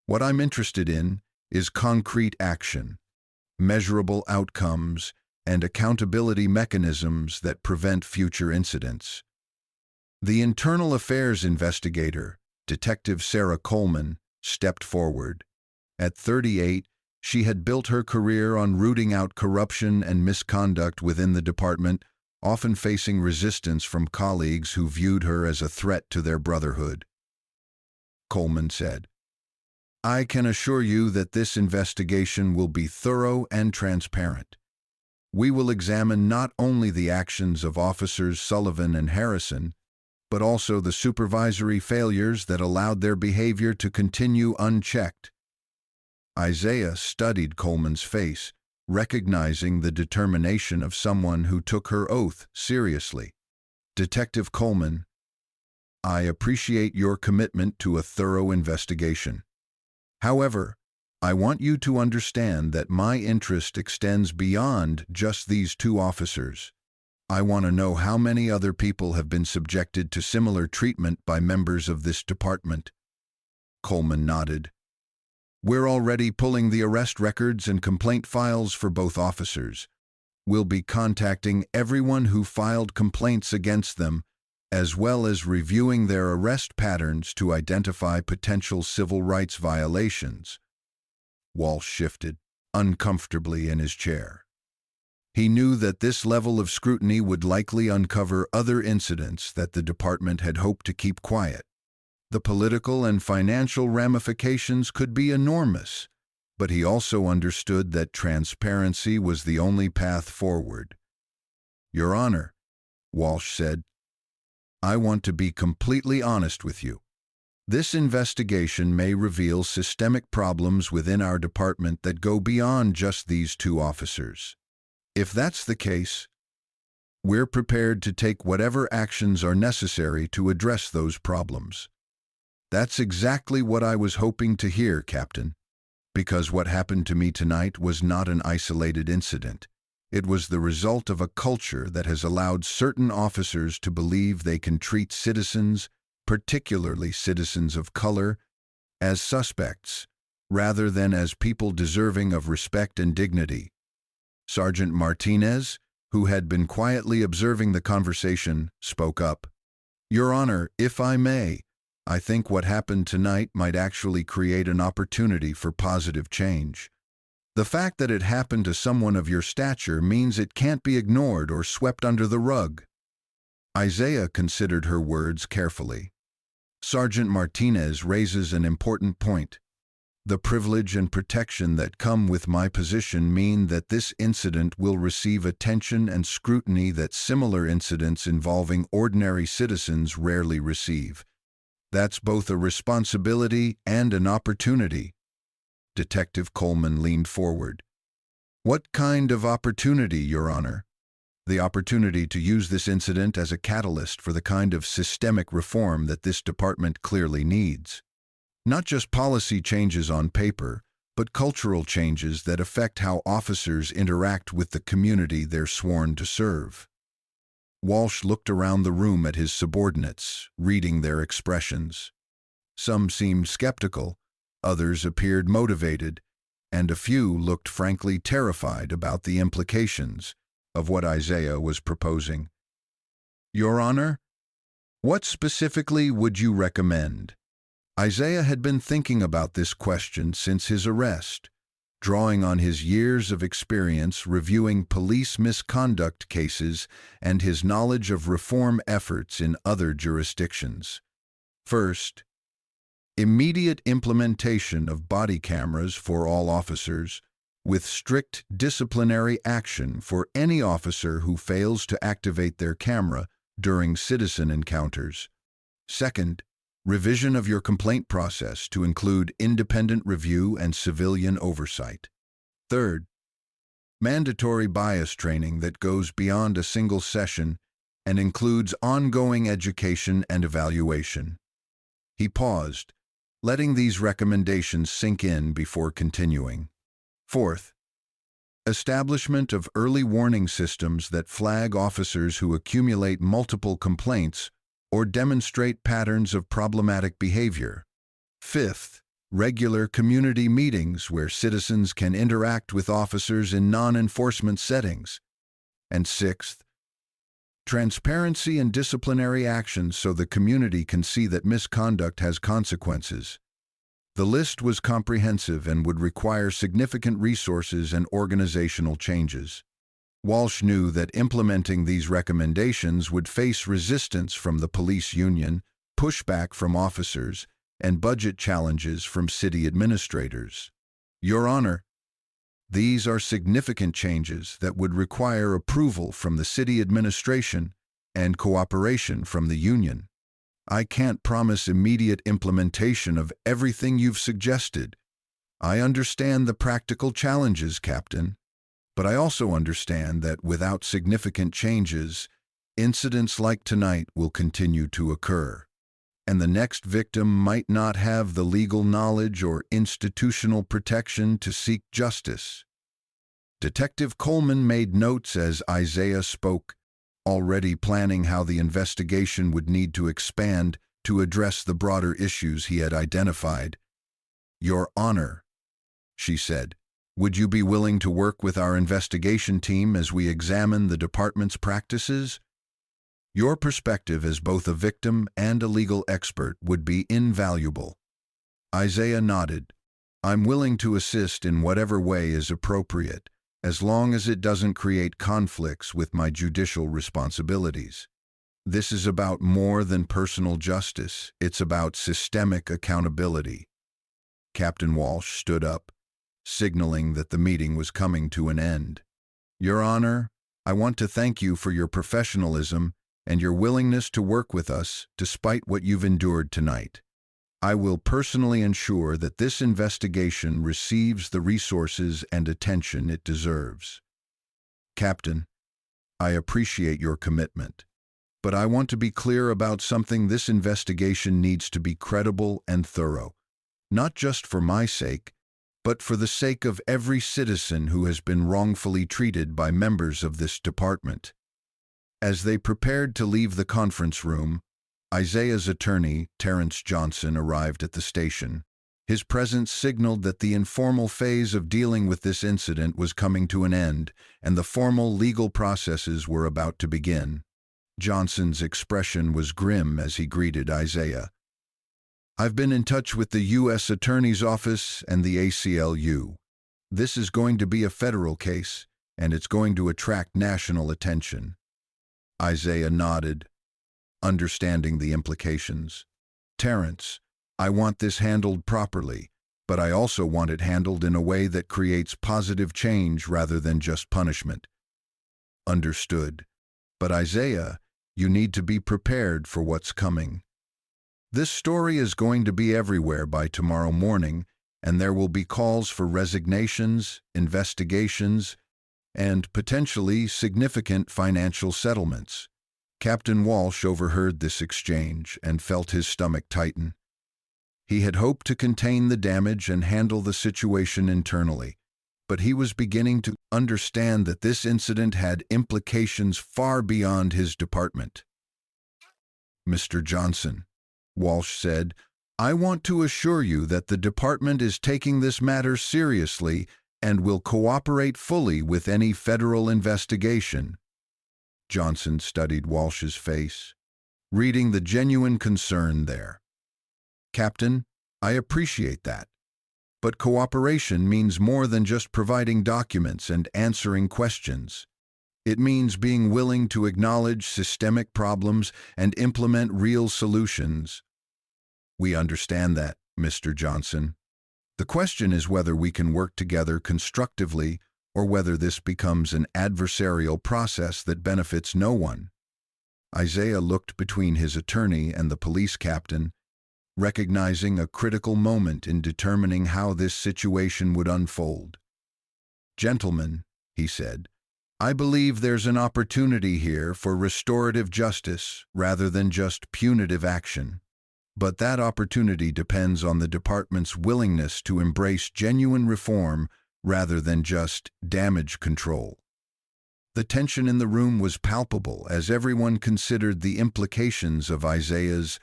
What I'm interested in is concrete action, measurable outcomes, and accountability mechanisms that prevent future incidents. The internal affairs investigator, Detective Sarah Coleman, stepped forward. At 38, she had built her career on rooting out corruption and misconduct within the department, often facing resistance from colleagues who viewed her as a threat to their brotherhood. Coleman said, I can assure you that this investigation will be thorough and transparent. We will examine not only the actions of Officers Sullivan and Harrison, but also the supervisory failures that allowed their behavior to continue unchecked. Isaiah studied Coleman's face, recognizing the determination of someone who took her oath seriously. Detective Coleman, I appreciate your commitment to a thorough investigation. However, I want you to understand that my interest extends beyond just these two officers. I want to know how many other people have been subjected to similar treatment by members of this department. Coleman nodded. We're already pulling the arrest records and complaint files for both officers. We'll be contacting everyone who filed complaints against them, as well as reviewing their arrest patterns to identify potential civil rights violations. Walsh shifted uncomfortably in his chair. He knew that this level of scrutiny would likely uncover other incidents that the department had hoped to keep quiet. The political and financial ramifications could be enormous, but he also understood that transparency was the only path forward. Your Honor, Walsh said, I want to be completely honest with you. This investigation may reveal systemic problems within our department that go beyond just these two officers. If that's the case, we're prepared to take whatever actions are necessary to address those problems. That's exactly what I was hoping to hear, Captain, because what happened to me tonight was not an isolated incident. It was the result of a culture that has allowed certain officers to believe they can treat citizens, particularly citizens of color, as suspects, rather than as people deserving of respect and dignity. Sergeant Martinez, who had been quietly observing the conversation, spoke up. Your Honor, if I may, I think what happened tonight might actually create an opportunity for positive change. The fact that it happened to someone of your stature means it can't be ignored or swept under the rug. Isaiah considered her words carefully. Sergeant Martinez raises an important point. The privilege and protection that come with my position mean that this incident will receive attention and scrutiny that similar incidents involving ordinary citizens rarely receive. That's both a responsibility and an opportunity. Detective Coleman leaned forward. What kind of opportunity, Your Honor? the opportunity to use this incident as a catalyst for the kind of systemic reform that this department clearly needs. Not just policy changes on paper, but cultural changes that affect how officers interact with the community they're sworn to serve. Walsh looked around the room at his subordinates, reading their expressions. Some seemed skeptical, others appeared motivated, and a few looked frankly terrified about the implications of what Isaiah was proposing. "Your Honor, what specifically would you recommend?" Isaiah had been thinking about this question since his arrest, drawing on his years of experience reviewing police misconduct cases and his knowledge of reform efforts in other jurisdictions. First, immediate implementation of body cameras for all officers, with strict disciplinary action for any officer who fails to activate their camera during citizen encounters. Second, revision of your complaint process to include independent review and civilian oversight. Third, mandatory bias training that goes beyond a single session and includes ongoing education and evaluation. He paused, letting these recommendations sink in before continuing. Fourth, establishment of early warning systems that flag officers who accumulate multiple complaints or demonstrate patterns of problematic behavior. Fifth, regular community meetings where citizens can interact with officers in non-enforcement settings. And sixth, transparency and disciplinary actions so the community can see that misconduct has consequences. The list was comprehensive and would require significant resources and organizational changes. Walsh knew that implementing these recommendations would face resistance from the police union, pushback from officers, and budget challenges from city administrators. "Your Honor, these are significant changes that would require approval from the city administration and cooperation from the union. I can't promise immediate implementation of everything you've suggested. I understand the practical challenges, Captain. But I also understand that without significant changes, incidents like tonight will continue to occur, and the next victim might not have the legal knowledge or institutional protection to seek justice." Detective Coleman made notes as Isaiah spoke, already planning how the investigation would need to expand to address the broader issues he had identified. "Your Honor," she said, "would you be willing to work with our investigation team as we examine the department's practices? Your perspective as both a victim and a legal expert would be invaluable." Isaiah nodded. "I'm willing to assist in whatever way is appropriate, as long as it doesn't create conflicts with my judicial responsibilities. This is about more than personal justice. It's about systemic accountability." Captain Walsh stood up, signaling that the meeting was coming to an end. "Your Honor, I want to thank you for your professionalism and your willingness to work with us despite what you've endured tonight. I will personally ensure that this investigation receives the resources and attention it deserves. Captain, I appreciate your commitment, but I want to be clear about something. This investigation needs to be credible and thorough, not just for my sake, but for the sake of every citizen who has been wrongfully treated by members of this department." As they prepared to leave the conference room, Isaiah's attorney, Terrence Johnson, arrived at the station. His presence signaled that the informal phase of dealing with this incident was coming to an end, and the formal legal processes were about to begin. Johnson's expression was grim as he greeted Isaiah. "I've been in touch with the U.S. Attorney's Office and the ACLU. This is going to be a federal case, and it's going to attract national attention." Isaiah nodded, understanding the implications. "Terrence, I want this handled properly, but I also want it handled in a way that creates positive change rather than just punishment." "Understood. But Isaiah, you need to be prepared for what's coming. This story is going to be everywhere by tomorrow morning, and there will be calls for resignations, investigations, and potentially significant financial settlements. Captain Walsh overheard this exchange and felt his stomach tighten. He had hoped to contain the damage and handle the situation internally, but he was beginning to understand that this incident had implications far beyond his department. "Mr. Johnson," Walsh said, "I want to assure you that the department is taking this matter seriously and will cooperate fully with any federal investigation." Johnson studied Walsh's face, reading the genuine concern there. "Captain, I appreciate that. But cooperation means more than just providing documents and answering questions. It means being willing to acknowledge systemic problems and implement real solutions." "We understand that, Mr. Johnson. The question is whether we can work together constructively or whether this becomes an adversarial process that benefits no one." Isaiah looked between his attorney and the police captain, recognizing a critical moment in determining how this situation would unfold. "Gentlemen," he said, "I believe there's an opportunity here for restorative justice rather than just punitive action. But that opportunity depends on the department's willingness to embrace genuine reform rather than just damage control." The tension in the room was palpable as everyone considered the implications of Isaiah's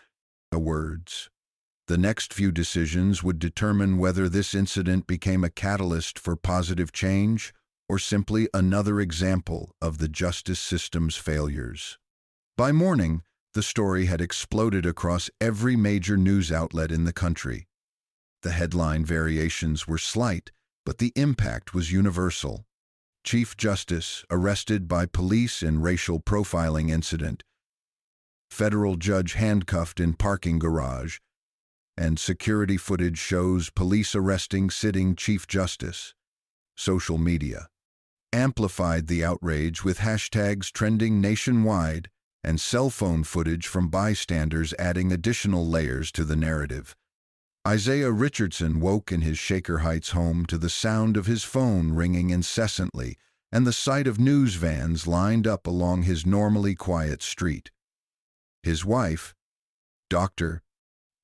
words. The next few decisions would determine whether this incident became a catalyst for positive change or simply another example of the justice system's failures. By morning, the story had exploded across every major news outlet in the country. The headline variations were slight, but the impact was universal. Chief Justice arrested by police in racial profiling incident. Federal judge handcuffed in parking garage. And security footage shows police arresting sitting Chief Justice. Social media amplified the outrage with hashtags trending nationwide and cell phone footage from bystanders adding additional layers to the narrative. Isaiah Richardson woke in his Shaker Heights home to the sound of his phone ringing incessantly and the sight of news vans lined up along his normally quiet street. His wife, Dr.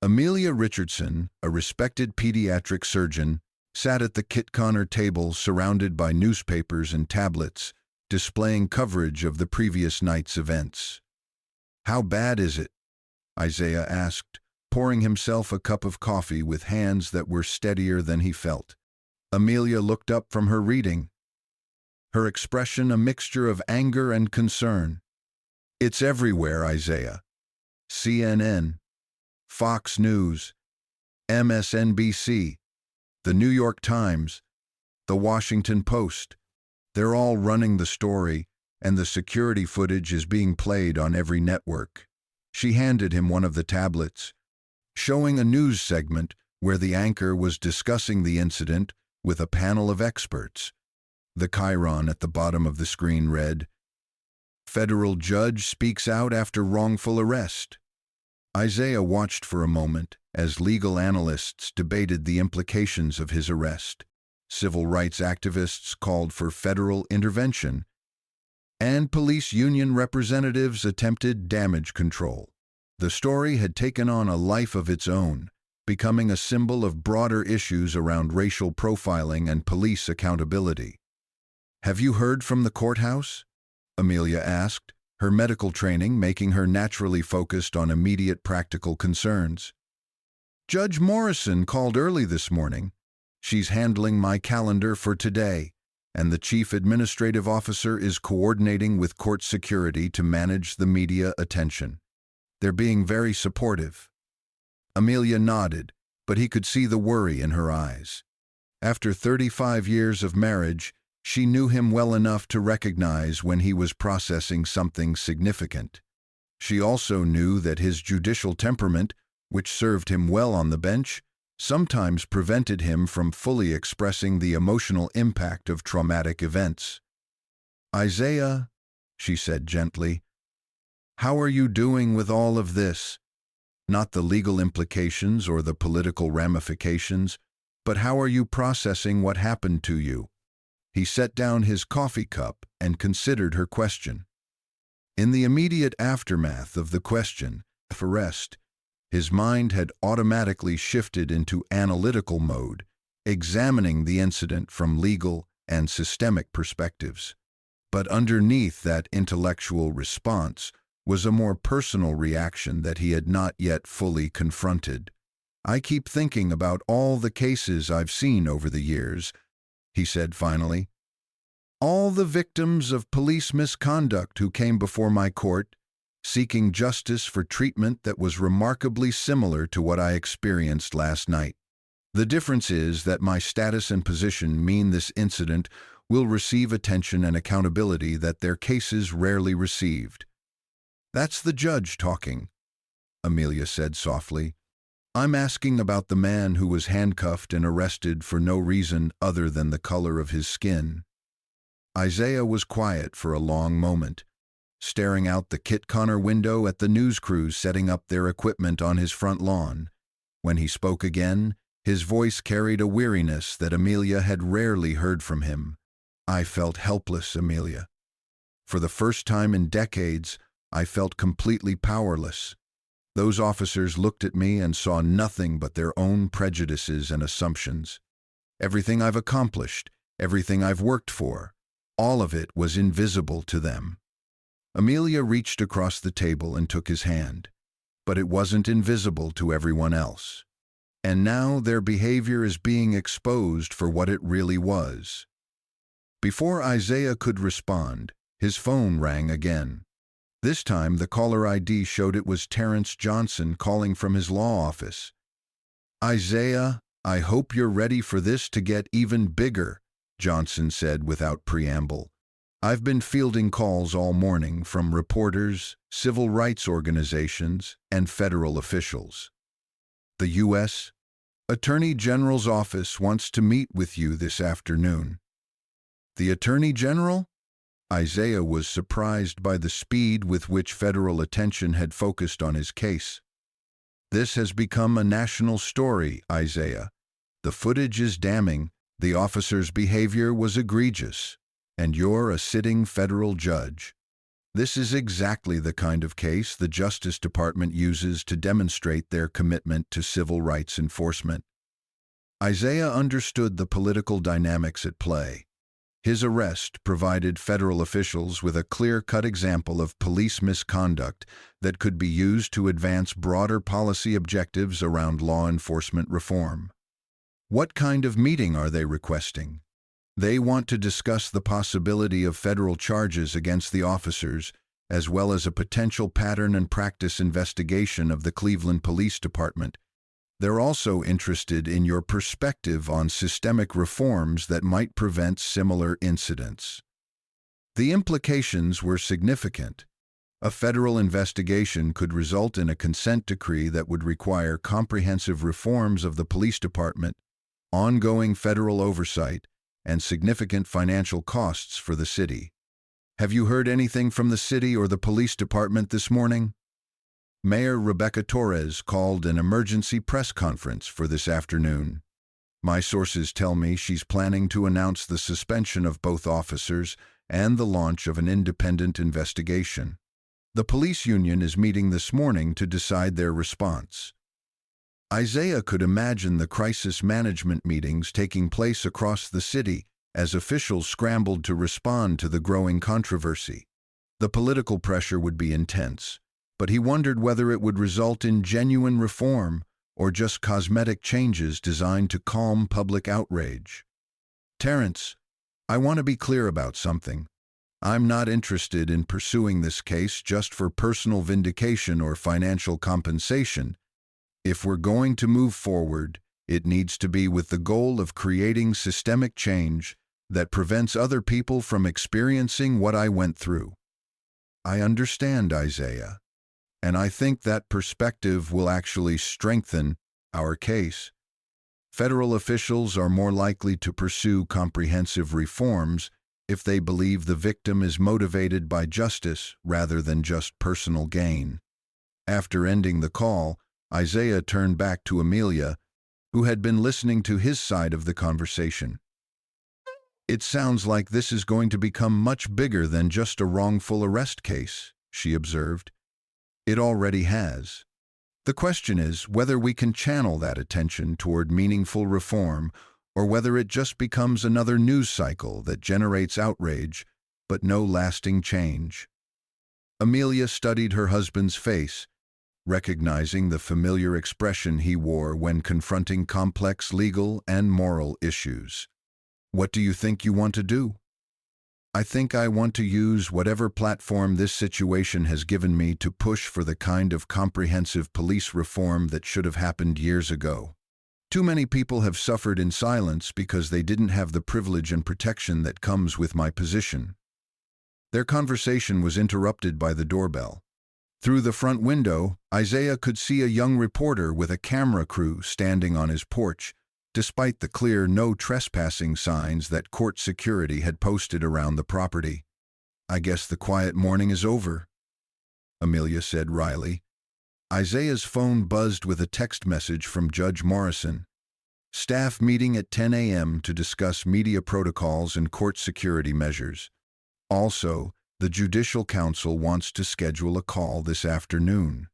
Amelia Richardson, a respected pediatric surgeon, sat at the kit corner table surrounded by newspapers and tablets, displaying coverage of the previous night's events. "How bad is it?" Isaiah asked, pouring himself a cup of coffee with hands that were steadier than he felt. Amelia looked up from her reading, her expression a mixture of anger and concern. "It's everywhere, Isaiah. CNN, Fox News, MSNBC, the New York Times, the Washington Post. They're all running the story, and the security footage is being played on every network." She handed him one of the tablets, showing a news segment where the anchor was discussing the incident with a panel of experts. The chyron at the bottom of the screen read, "Federal judge speaks out after wrongful arrest." Isaiah watched for a moment as legal analysts debated the implications of his arrest. Civil rights activists called for federal intervention, and police union representatives attempted damage control. The story had taken on a life of its own, becoming a symbol of broader issues around racial profiling and police accountability. "Have you heard from the courthouse?" Amelia asked, her medical training making her naturally focused on immediate practical concerns. "Judge Morrison called early this morning. She's handling my calendar for today, and the chief administrative officer is coordinating with court security to manage the media attention. They're being very supportive." Amelia nodded, but he could see the worry in her eyes. After 35 years of marriage, she knew him well enough to recognize when he was processing something significant. She also knew that his judicial temperament, which served him well on the bench, sometimes prevented him from fully expressing the emotional impact of traumatic events. "Isaiah," she said gently, "how are you doing with all of this? Not the legal implications or the political ramifications, but how are you processing what happened to you?" He set down his coffee cup and considered her question. In the immediate aftermath of the question, arrest, his mind had automatically shifted into analytical mode, examining the incident from legal and systemic perspectives. But underneath that intellectual response was a more personal reaction that he had not yet fully confronted. "I keep thinking about all the cases I've seen over the years," he said finally. "All the victims of police misconduct who came before my court, seeking justice for treatment that was remarkably similar to what I experienced last night. The difference is that my status and position mean this incident will receive attention and accountability that their cases rarely received." "That's the judge talking," Amelia said softly. "I'm asking about the man who was handcuffed and arrested for no reason other than the color of his skin." Isaiah was quiet for a long moment, staring out the Kit Connor window at the news crews setting up their equipment on his front lawn. When he spoke again, his voice carried a weariness that Amelia had rarely heard from him. "I felt helpless, Amelia. For the first time in decades, I felt completely powerless. Those officers looked at me and saw nothing but their own prejudices and assumptions. Everything I've accomplished, everything I've worked for, all of it was invisible to them." Amelia reached across the table and took his hand, but it wasn't invisible to everyone else. And now their behavior is being exposed for what it really was. Before Isaiah could respond, his phone rang again. This time the caller ID showed it was Terrence Johnson calling from his law office. "Isaiah, I hope you're ready for this to get even bigger," Johnson said without preamble. "I've been fielding calls all morning from reporters, civil rights organizations, and federal officials. The U.S. Attorney General's office wants to meet with you this afternoon." "The Attorney General?" Isaiah was surprised by the speed with which federal attention had focused on his case. "This has become a national story, Isaiah. The footage is damning, the officer's behavior was egregious, and you're a sitting federal judge. This is exactly the kind of case the Justice Department uses to demonstrate their commitment to civil rights enforcement." Isaiah understood the political dynamics at play. His arrest provided federal officials with a clear-cut example of police misconduct that could be used to advance broader policy objectives around law enforcement reform. What kind of meeting are they requesting? They want to discuss the possibility of federal charges against the officers, as well as a potential pattern and practice investigation of the Cleveland Police Department. They're also interested in your perspective on systemic reforms that might prevent similar incidents. The implications were significant. A federal investigation could result in a consent decree that would require comprehensive reforms of the police department, ongoing federal oversight, and significant financial costs for the city. "Have you heard anything from the city or the police department this morning?" Mayor Rebecca Torres called an emergency press conference for this afternoon. "My sources tell me she's planning to announce the suspension of both officers and the launch of an independent investigation. The police union is meeting this morning to decide their response." Isaiah could imagine the crisis management meetings taking place across the city as officials scrambled to respond to the growing controversy. The political pressure would be intense, but he wondered whether it would result in genuine reform or just cosmetic changes designed to calm public outrage. "Terrence, I want to be clear about something. I'm not interested in pursuing this case just for personal vindication or financial compensation. If we're going to move forward, it needs to be with the goal of creating systemic change that prevents other people from experiencing what I went through." "I understand, Isaiah. And I think that perspective will actually strengthen our case. Federal officials are more likely to pursue comprehensive reforms if they believe the victim is motivated by justice rather than just personal gain." After ending the call, Isaiah turned back to Amelia, who had been listening to his side of the conversation. It sounds like this is going to become much bigger than just a wrongful arrest case, she observed. It already has. The question is whether we can channel that attention toward meaningful reform or whether it just becomes another news cycle that generates outrage but no lasting change. Amelia studied her husband's face, recognizing the familiar expression he wore when confronting complex legal and moral issues. What do you think you want to do? I think I want to use whatever platform this situation has given me to push for the kind of comprehensive police reform that should have happened years ago. Too many people have suffered in silence because they didn't have the privilege and protection that comes with my position. Their conversation was interrupted by the doorbell. Through the front window, Isaiah could see a young reporter with a camera crew standing on his porch, despite the clear no trespassing signs that court security had posted around the property. I guess the quiet morning is over, Amelia said wryly. Isaiah's phone buzzed with a text message from Judge Morrison. Staff meeting at 10 a.m. to discuss media protocols and court security measures. Also, the Judicial Council wants to schedule a call this afternoon.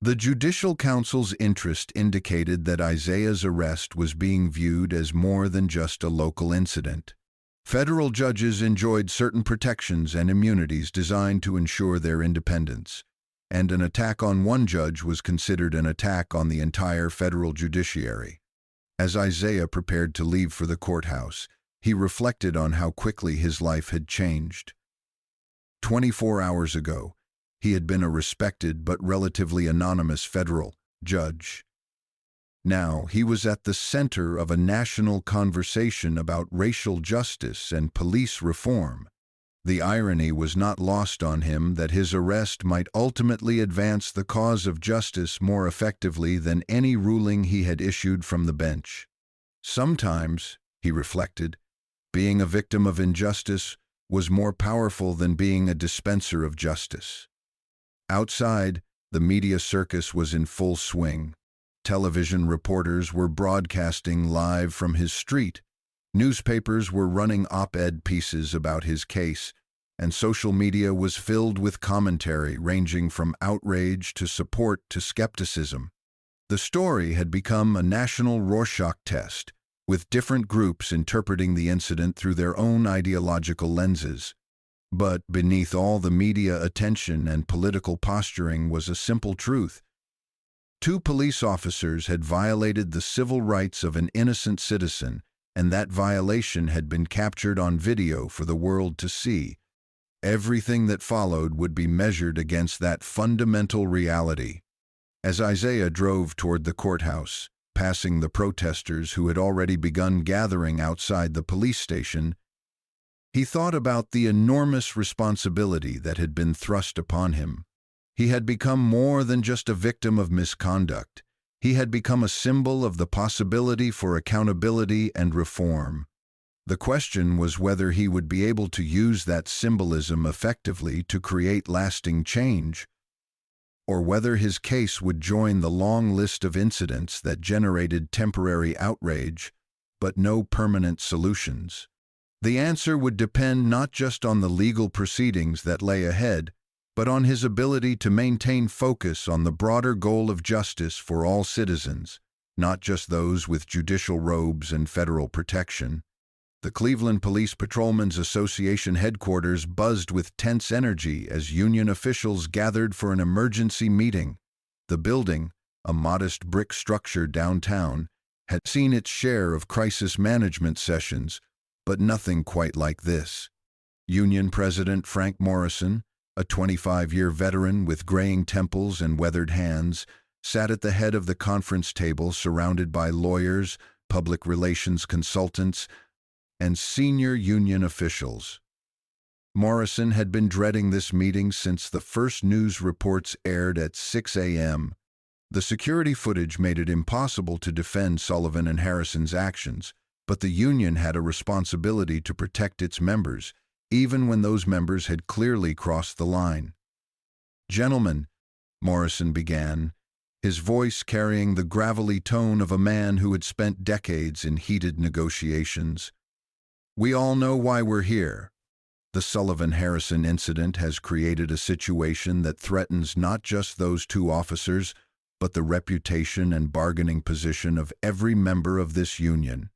The Judicial Council's interest indicated that Isaiah's arrest was being viewed as more than just a local incident. Federal judges enjoyed certain protections and immunities designed to ensure their independence, and an attack on one judge was considered an attack on the entire federal judiciary. As Isaiah prepared to leave for the courthouse, he reflected on how quickly his life had changed. 24 hours ago, he had been a respected but relatively anonymous federal judge. Now, he was at the center of a national conversation about racial justice and police reform. The irony was not lost on him that his arrest might ultimately advance the cause of justice more effectively than any ruling he had issued from the bench. Sometimes, he reflected, being a victim of injustice was more powerful than being a dispenser of justice. Outside, the media circus was in full swing. Television reporters were broadcasting live from his street. Newspapers were running op-ed pieces about his case, and social media was filled with commentary ranging from outrage to support to skepticism. The story had become a national Rorschach test, with different groups interpreting the incident through their own ideological lenses. But beneath all the media attention and political posturing was a simple truth. 2 police officers had violated the civil rights of an innocent citizen, and that violation had been captured on video for the world to see. Everything that followed would be measured against that fundamental reality. As Isaiah drove toward the courthouse, passing the protesters who had already begun gathering outside the police station, he thought about the enormous responsibility that had been thrust upon him. He had become more than just a victim of misconduct. He had become a symbol of the possibility for accountability and reform. The question was whether he would be able to use that symbolism effectively to create lasting change, or whether his case would join the long list of incidents that generated temporary outrage, but no permanent solutions. The answer would depend not just on the legal proceedings that lay ahead, but on his ability to maintain focus on the broader goal of justice for all citizens, not just those with judicial robes and federal protection. The Cleveland Police Patrolmen's Association headquarters buzzed with tense energy as union officials gathered for an emergency meeting. The building, a modest brick structure downtown, had seen its share of crisis management sessions, but nothing quite like this. Union President Frank Morrison, a 25-year veteran with graying temples and weathered hands, sat at the head of the conference table surrounded by lawyers, public relations consultants, and senior union officials. Morrison had been dreading this meeting since the first news reports aired at 6 a.m. The security footage made it impossible to defend Sullivan and Harrison's actions, but the union had a responsibility to protect its members, even when those members had clearly crossed the line. "Gentlemen," Morrison began, his voice carrying the gravelly tone of a man who had spent decades in heated negotiations. "We all know why we're here. The Sullivan-Harrison incident has created a situation that threatens not just those two officers, but the reputation and bargaining position of every member of this union."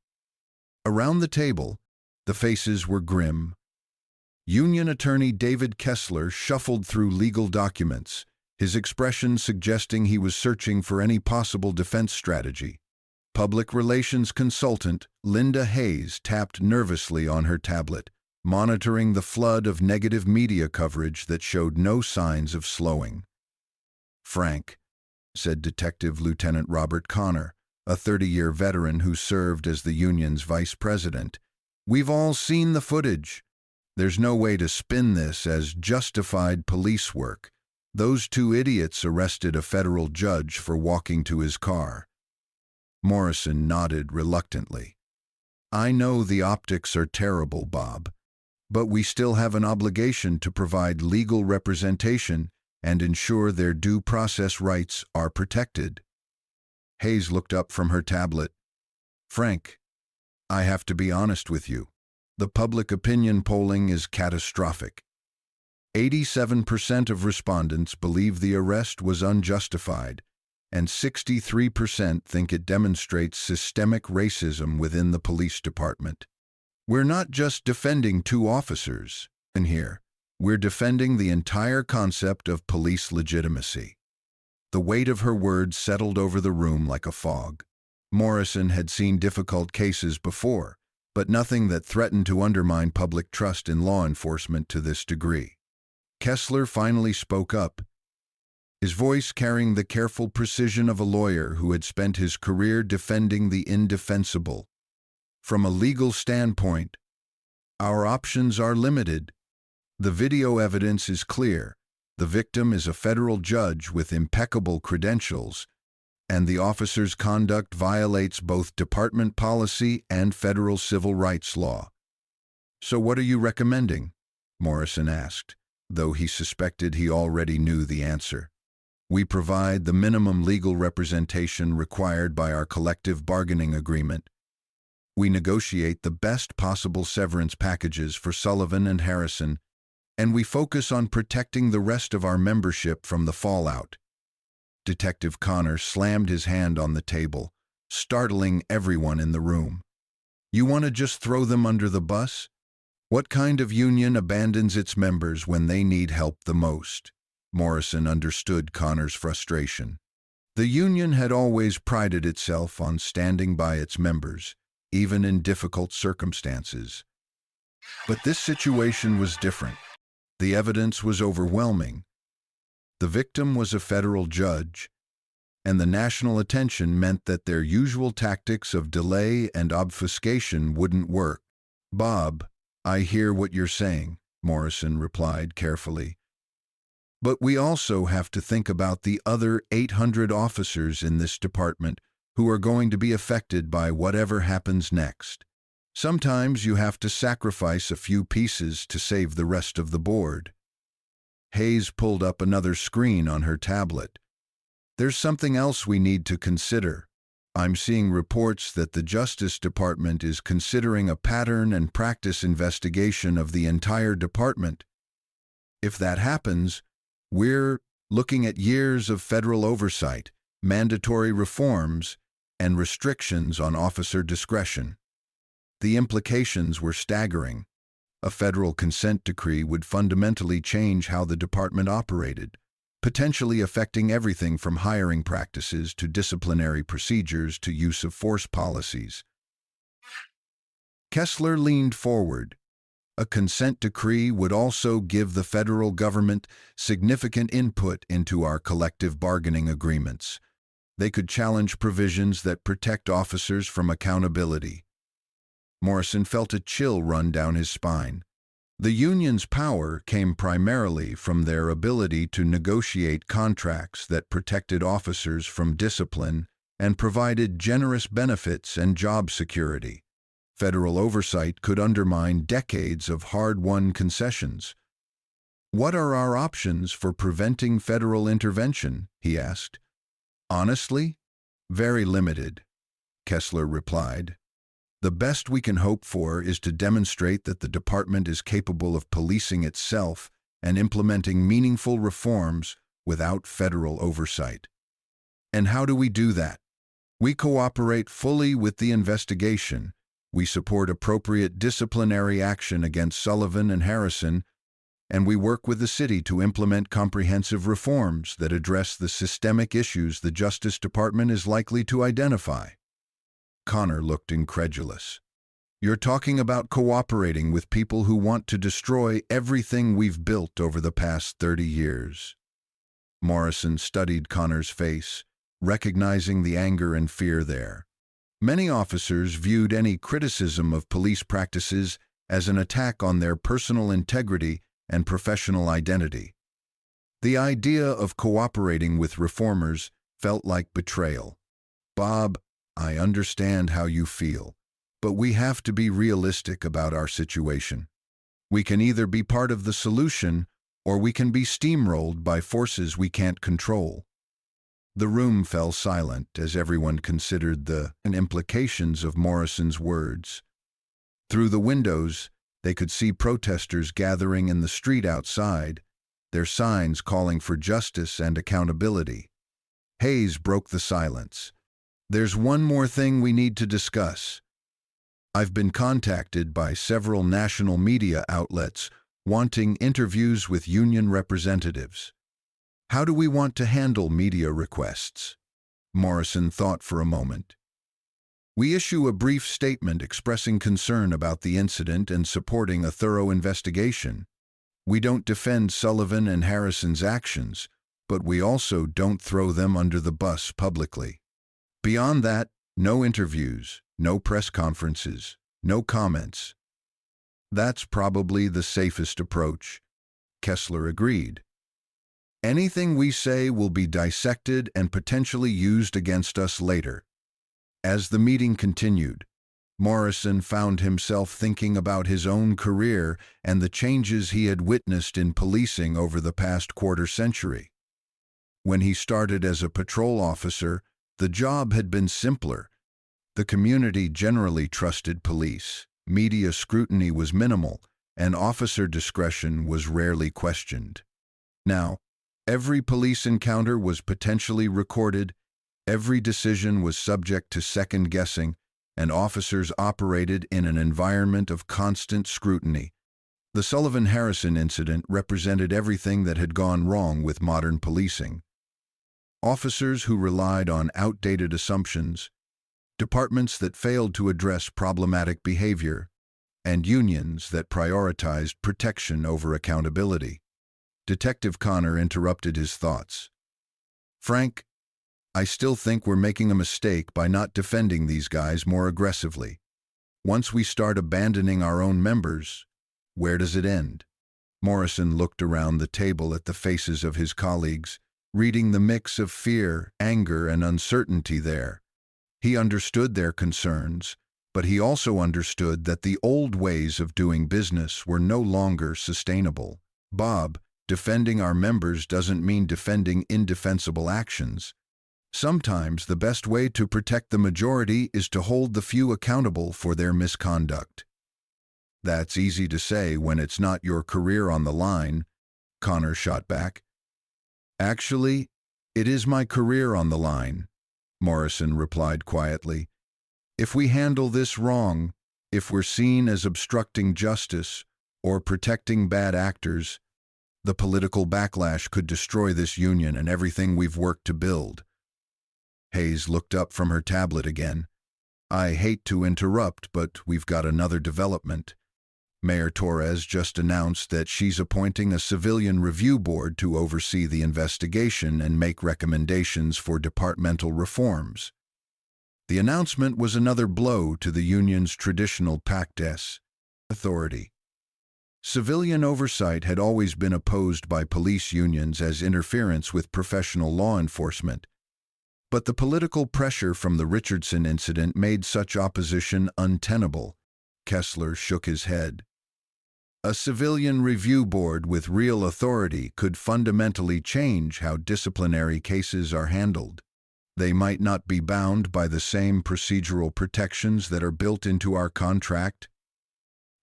Around the table, the faces were grim. Union attorney David Kessler shuffled through legal documents, his expression suggesting he was searching for any possible defense strategy. Public relations consultant Linda Hayes tapped nervously on her tablet, monitoring the flood of negative media coverage that showed no signs of slowing. "Frank," said Detective Lieutenant Robert Connor, a 30-year veteran who served as the union's vice president, "we've all seen the footage. There's no way to spin this as justified police work. Those two idiots arrested a federal judge for walking to his car." Morrison nodded reluctantly. "I know the optics are terrible, Bob, but we still have an obligation to provide legal representation and ensure their due process rights are protected." Hayes looked up from her tablet. "Frank, I have to be honest with you. The public opinion polling is catastrophic. 87% of respondents believe the arrest was unjustified, and 63% think it demonstrates systemic racism within the police department. We're not just defending two officers in here. We're defending the entire concept of police legitimacy." The weight of her words settled over the room like a fog. Morrison had seen difficult cases before, but nothing that threatened to undermine public trust in law enforcement to this degree. Kessler finally spoke up, his voice carrying the careful precision of a lawyer who had spent his career defending the indefensible. "From a legal standpoint, our options are limited. The video evidence is clear. The victim is a federal judge with impeccable credentials, and the officer's conduct violates both department policy and federal civil rights law." "So what are you recommending?" Morrison asked, though he suspected he already knew the answer. "We provide the minimum legal representation required by our collective bargaining agreement. We negotiate the best possible severance packages for Sullivan and Harrison, and we focus on protecting the rest of our membership from the fallout." Detective Connor slammed his hand on the table, startling everyone in the room. "You want to just throw them under the bus? What kind of union abandons its members when they need help the most?" Morrison understood Connor's frustration. The union had always prided itself on standing by its members, even in difficult circumstances. But this situation was different. The evidence was overwhelming. The victim was a federal judge, and the national attention meant that their usual tactics of delay and obfuscation wouldn't work. "Bob, I hear what you're saying," Morrison replied carefully. "But we also have to think about the other 800 officers in this department who are going to be affected by whatever happens next. Sometimes you have to sacrifice a few pieces to save the rest of the board." Hayes pulled up another screen on her tablet. "There's something else we need to consider. I'm seeing reports that the Justice Department is considering a pattern and practice investigation of the entire department. If that happens, we're looking at years of federal oversight, mandatory reforms, and restrictions on officer discretion." The implications were staggering. A federal consent decree would fundamentally change how the department operated, potentially affecting everything from hiring practices to disciplinary procedures to use of force policies. Kessler leaned forward. A consent decree would also give the federal government significant input into our collective bargaining agreements. They could challenge provisions that protect officers from accountability. Morrison felt a chill run down his spine. The union's power came primarily from their ability to negotiate contracts that protected officers from discipline and provided generous benefits and job security. Federal oversight could undermine decades of hard-won concessions. "What are our options for preventing federal intervention?" he asked. Honestly, very limited, Kessler replied. The best we can hope for is to demonstrate that the department is capable of policing itself and implementing meaningful reforms without federal oversight. And how do we do that? We cooperate fully with the investigation. We support appropriate disciplinary action against Sullivan and Harrison, and we work with the city to implement comprehensive reforms that address the systemic issues the Justice Department is likely to identify. Connor looked incredulous. You're talking about cooperating with people who want to destroy everything we've built over the past 30 years. Morrison studied Connor's face, recognizing the anger and fear there. Many officers viewed any criticism of police practices as an attack on their personal integrity and professional identity. The idea of cooperating with reformers felt like betrayal. Bob, I understand how you feel, but we have to be realistic about our situation. We can either be part of the solution or we can be steamrolled by forces we can't control. The room fell silent as everyone considered the implications of Morrison's words. Through the windows, they could see protesters gathering in the street outside, their signs calling for justice and accountability. Hayes broke the silence. There's one more thing we need to discuss. I've been contacted by several national media outlets wanting interviews with union representatives. How do we want to handle media requests? Morrison thought for a moment. We issue a brief statement expressing concern about the incident and supporting a thorough investigation. We don't defend Sullivan and Harrison's actions, but we also don't throw them under the bus publicly. Beyond that, no interviews, no press conferences, no comments. That's probably the safest approach, Kessler agreed. Anything we say will be dissected and potentially used against us later. As the meeting continued, Morrison found himself thinking about his own career and the changes he had witnessed in policing over the past quarter-century. When he started as a patrol officer, the job had been simpler. The community generally trusted police, media scrutiny was minimal, and officer discretion was rarely questioned. Now, every police encounter was potentially recorded, every decision was subject to second-guessing, and officers operated in an environment of constant scrutiny. The Sullivan-Harrison incident represented everything that had gone wrong with modern policing. Officers who relied on outdated assumptions, departments that failed to address problematic behavior, and unions that prioritized protection over accountability. Detective Connor interrupted his thoughts. Frank, I still think we're making a mistake by not defending these guys more aggressively. Once we start abandoning our own members, where does it end? Morrison looked around the table at the faces of his colleagues, reading the mix of fear, anger, and uncertainty there. He understood their concerns, but he also understood that the old ways of doing business were no longer sustainable. Bob, defending our members doesn't mean defending indefensible actions. Sometimes the best way to protect the majority is to hold the few accountable for their misconduct. That's easy to say when it's not your career on the line, Connor shot back. Actually, it is my career on the line, Morrison replied quietly. If we handle this wrong, if we're seen as obstructing justice or protecting bad actors, the political backlash could destroy this union and everything we've worked to build. Hayes looked up from her tablet again. I hate to interrupt, but we've got another development. Mayor Torres just announced that she's appointing a civilian review board to oversee the investigation and make recommendations for departmental reforms. The announcement was another blow to the union's traditional PACDES authority. Civilian oversight had always been opposed by police unions as interference with professional law enforcement, but the political pressure from the Richardson incident made such opposition untenable. Kessler shook his head. A civilian review board with real authority could fundamentally change how disciplinary cases are handled. They might not be bound by the same procedural protections that are built into our contract.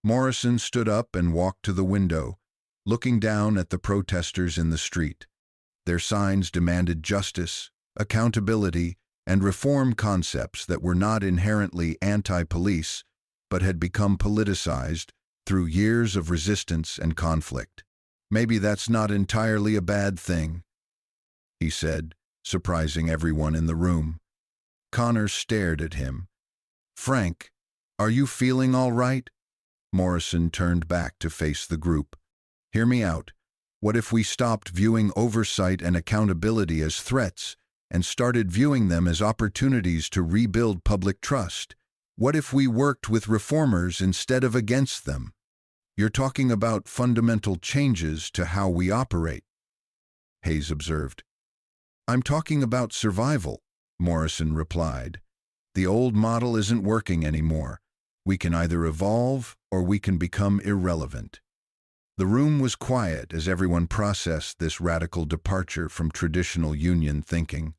Morrison stood up and walked to the window, looking down at the protesters in the street. Their signs demanded justice, accountability, and reform concepts that were not inherently anti-police, but had become politicized through years of resistance and conflict. "Maybe that's not entirely a bad thing," he said, surprising everyone in the room. Connor stared at him. "Frank, are you feeling all right?" Morrison turned back to face the group. "Hear me out. What if we stopped viewing oversight and accountability as threats and started viewing them as opportunities to rebuild public trust? What if we worked with reformers instead of against them?" "You're talking about fundamental changes to how we operate," Hayes observed. "I'm talking about survival," Morrison replied. "The old model isn't working anymore. We can either evolve or we can become irrelevant." The room was quiet as everyone processed this radical departure from traditional union thinking.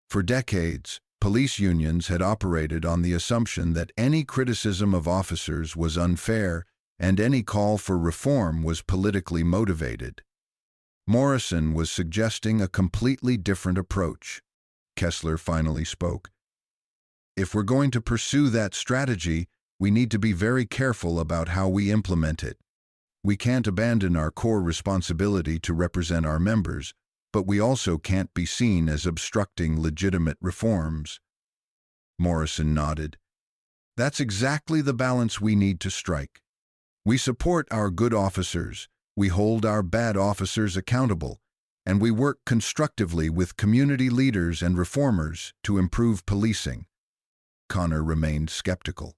For decades, police unions had operated on the assumption that any criticism of officers was unfair and any call for reform was politically motivated. Morrison was suggesting a completely different approach. Kessler finally spoke. "If we're going to pursue that strategy, we need to be very careful about how we implement it. We can't abandon our core responsibility to represent our members, but we also can't be seen as obstructing legitimate reforms." Morrison nodded. "That's exactly the balance we need to strike. We support our good officers, we hold our bad officers accountable, and we work constructively with community leaders and reformers to improve policing." Connor remained skeptical.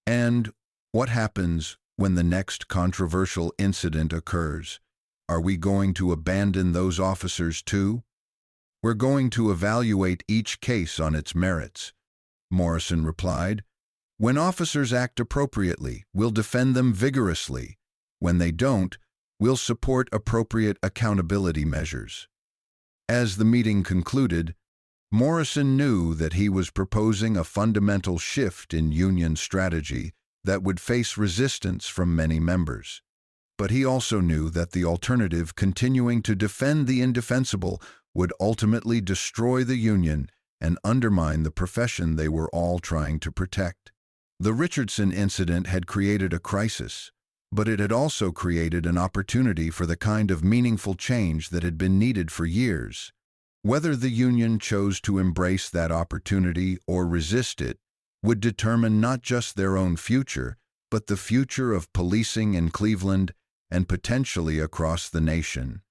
"And what happens when the next controversial incident occurs? Are we going to abandon those officers too?" "We're going to evaluate each case on its merits," Morrison replied. "When officers act appropriately, we'll defend them vigorously. When they don't, we'll support appropriate accountability measures." As the meeting concluded, Morrison knew that he was proposing a fundamental shift in union strategy that would face resistance from many members. But he also knew that the alternative, continuing to defend the indefensible, would ultimately destroy the union and undermine the profession they were all trying to protect. The Richardson incident had created a crisis, but it had also created an opportunity for the kind of meaningful change that had been needed for years. Whether the union chose to embrace that opportunity or resist it would determine not just their own future, but the future of policing in Cleveland and potentially across the nation.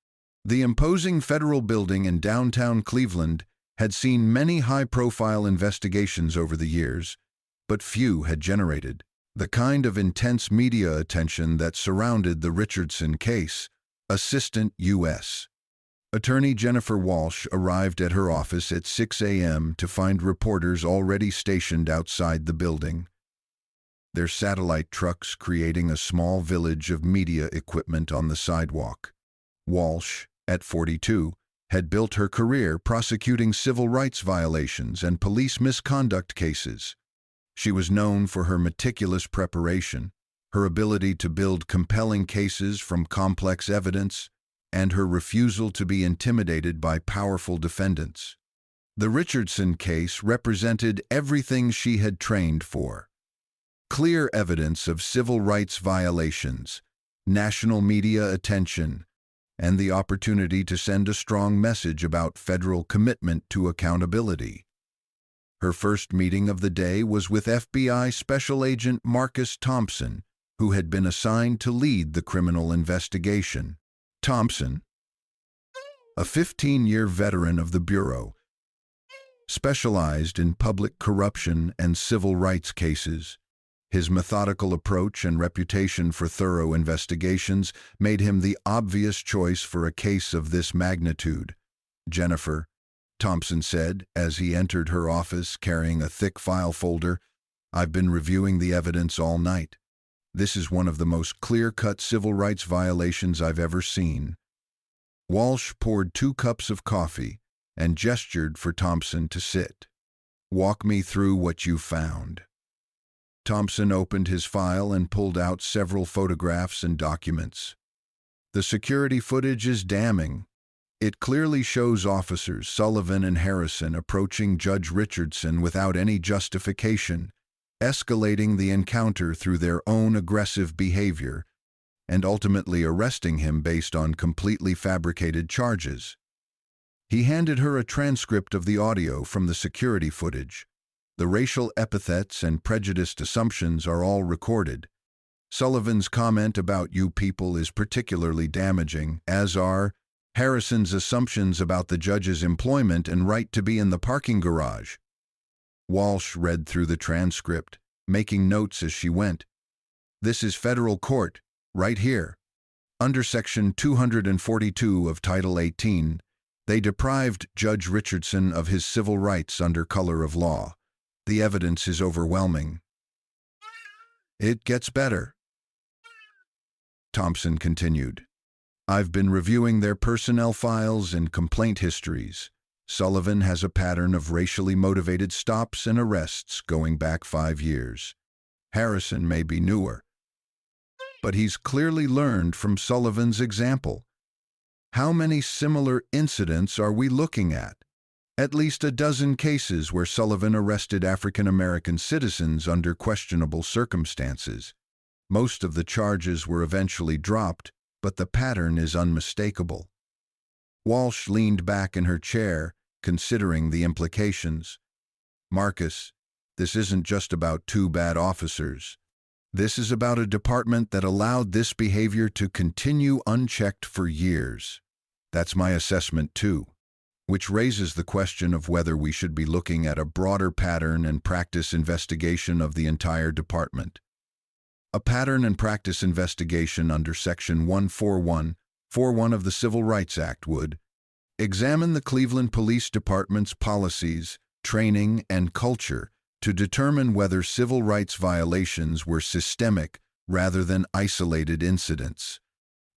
The imposing federal building in downtown Cleveland had seen many high-profile investigations over the years, but few had generated the kind of intense media attention that surrounded the Richardson case. Assistant U.S. Attorney Jennifer Walsh arrived at her office at 6 a.m. to find reporters already stationed outside the building, their satellite trucks creating a small village of media equipment on the sidewalk. Walsh, at 42, had built her career prosecuting civil rights violations and police misconduct cases. She was known for her meticulous preparation, her ability to build compelling cases from complex evidence, and her refusal to be intimidated by powerful defendants. The Richardson case represented everything she had trained for: clear evidence of civil rights violations, national media attention, and the opportunity to send a strong message about federal commitment to accountability. Her first meeting of the day was with FBI Special Agent Marcus Thompson, who had been assigned to lead the criminal investigation. Thompson, a 15-year veteran of the Bureau, specialized in public corruption and civil rights cases. His methodical approach and reputation for thorough investigations made him the obvious choice for a case of this magnitude. "Jennifer," Thompson said as he entered her office carrying a thick file folder, "I've been reviewing the evidence all night. This is one of the most clear-cut civil rights violations I've ever seen." Walsh poured 2 cups of coffee and gestured for Thompson to sit. Walk me through what you found. Thompson opened his file and pulled out several photographs and documents. The security footage is damning. It clearly shows officers Sullivan and Harrison approaching Judge Richardson without any justification, escalating the encounter through their own aggressive behavior, and ultimately arresting him based on completely fabricated charges. He handed her a transcript of the audio from the security footage. The racial epithets and prejudiced assumptions are all recorded. Sullivan's comment about "you people" is particularly damaging, as are Harrison's assumptions about the judge's employment and right to be in the parking garage. Walsh read through the transcript, making notes as she went. "This is federal court, right here. Under Section 242 of Title 18, they deprived Judge Richardson of his civil rights under color of law. The evidence is overwhelming." "It gets better," Thompson continued. "I've been reviewing their personnel files and complaint histories. Sullivan has a pattern of racially motivated stops and arrests going back 5 years. Harrison may be newer, but he's clearly learned from Sullivan's example. How many similar incidents are we looking at? At least a dozen cases where Sullivan arrested African-American citizens under questionable circumstances. Most of the charges were eventually dropped, but the pattern is unmistakable." Walsh leaned back in her chair, considering the implications. "Marcus, this isn't just about 2 bad officers. This is about a department that allowed this behavior to continue unchecked for years. That's my assessment too, which raises the question of whether we should be looking at a broader pattern and practice investigation of the entire department. A pattern and practice investigation under Section 141 of the Civil Rights Act would examine the Cleveland Police Department's policies, training, and culture to determine whether civil rights violations were systemic rather than isolated incidents.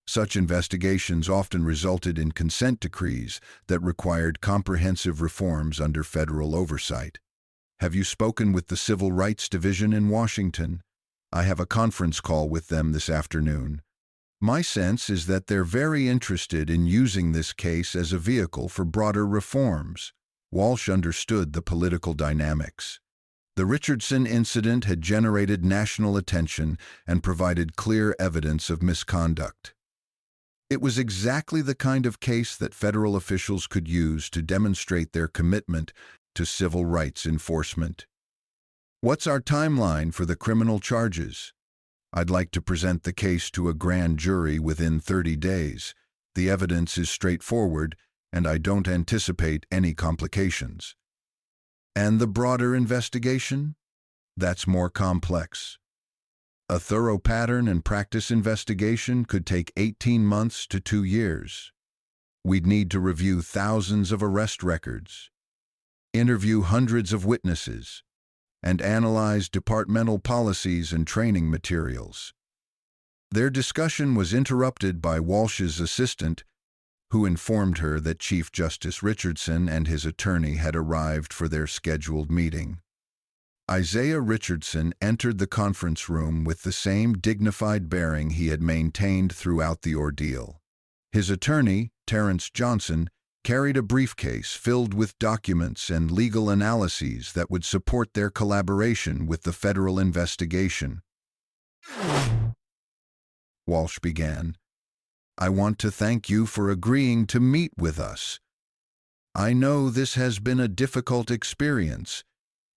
Such investigations often resulted in consent decrees that required comprehensive reforms under federal oversight. Have you spoken with the Civil Rights Division in Washington? I have a conference call with them this afternoon. My sense is that they're very interested in using this case as a vehicle for broader reforms." Walsh understood the political dynamics. The Richardson incident had generated national attention and provided clear evidence of misconduct. It was exactly the kind of case that federal officials could use to demonstrate their commitment to civil rights enforcement. "What's our timeline for the criminal charges?" "I'd like to present the case to a grand jury within 30 days. The evidence is straightforward, and I don't anticipate any complications." "And the broader investigation?" "That's more complex. A thorough pattern and practice investigation could take 18 months to 2 years. We'd need to review thousands of arrest records, interview hundreds of witnesses, and analyze departmental policies and training materials." Their discussion was interrupted by Walsh's assistant, who informed her that Chief Justice Richardson and his attorney had arrived for their scheduled meeting. Isaiah Richardson entered the conference room with the same dignified bearing he had maintained throughout the ordeal. His attorney, Terrence Johnson, carried a briefcase filled with documents and legal analyses that would support their collaboration with the federal investigation. Walsh began, "I want to thank you for agreeing to meet with us. I know this has been a difficult experience,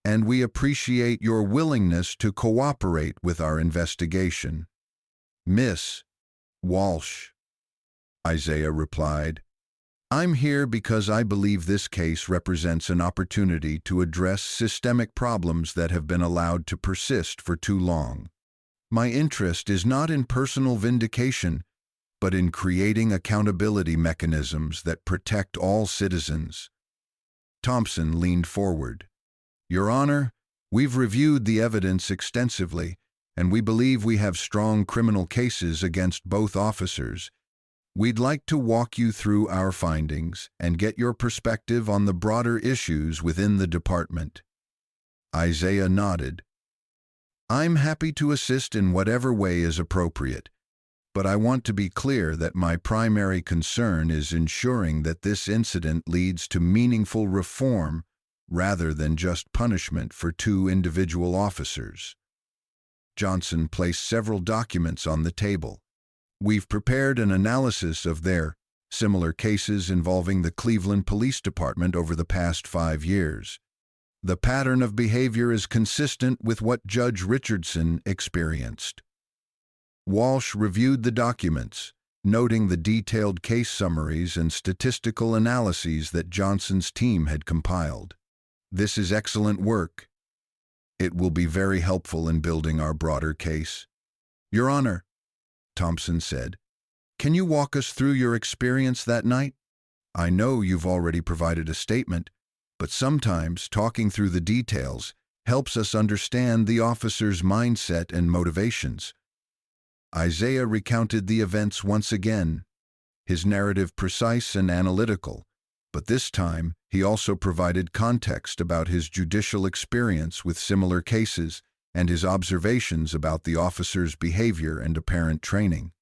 and we appreciate your willingness to cooperate with our investigation." "Miss Walsh," Isaiah replied, "I'm here because I believe this case represents an opportunity to address systemic problems that have been allowed to persist for too long. My interest is not in personal vindication, but in creating accountability mechanisms that protect all citizens." Thompson leaned forward. "Your Honor, we've reviewed the evidence extensively, and we believe we have strong criminal cases against both officers. We'd like to walk you through our findings and get your perspective on the broader issues within the department." Isaiah nodded. I'm happy to assist in whatever way is appropriate, but I want to be clear that my primary concern is ensuring that this incident leads to meaningful reform rather than just punishment for two individual officers. Johnson placed several documents on the table. We've prepared an analysis of their similar cases involving the Cleveland Police Department over the past 5 years. The pattern of behavior is consistent with what Judge Richardson experienced. Walsh reviewed the documents, noting the detailed case summaries and statistical analyses that Johnson's team had compiled. This is excellent work. It will be very helpful in building our broader case. Your Honor, Thompson said, can you walk us through your experience that night? I know you've already provided a statement, but sometimes talking through the details helps us understand the officer's mindset and motivations. Isaiah recounted the events once again, his narrative precise and analytical, but this time he also provided context about his judicial experience with similar cases and his observations about the officer's behavior and apparent training.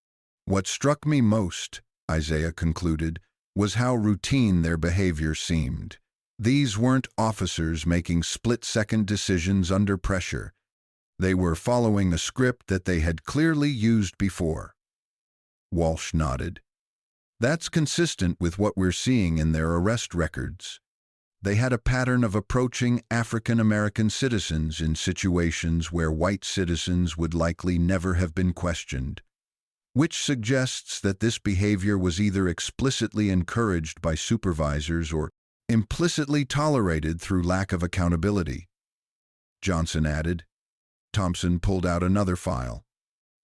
What struck me most, Isaiah concluded, was how routine their behavior seemed. These weren't officers making split-second decisions under pressure. They were following a script that they had clearly used before. Walsh nodded. That's consistent with what we're seeing in their arrest records. They had a pattern of approaching African American citizens in situations where white citizens would likely never have been questioned, which suggests that this behavior was either explicitly encouraged by supervisors or implicitly tolerated through lack of accountability. Johnson added. Thompson pulled out another file.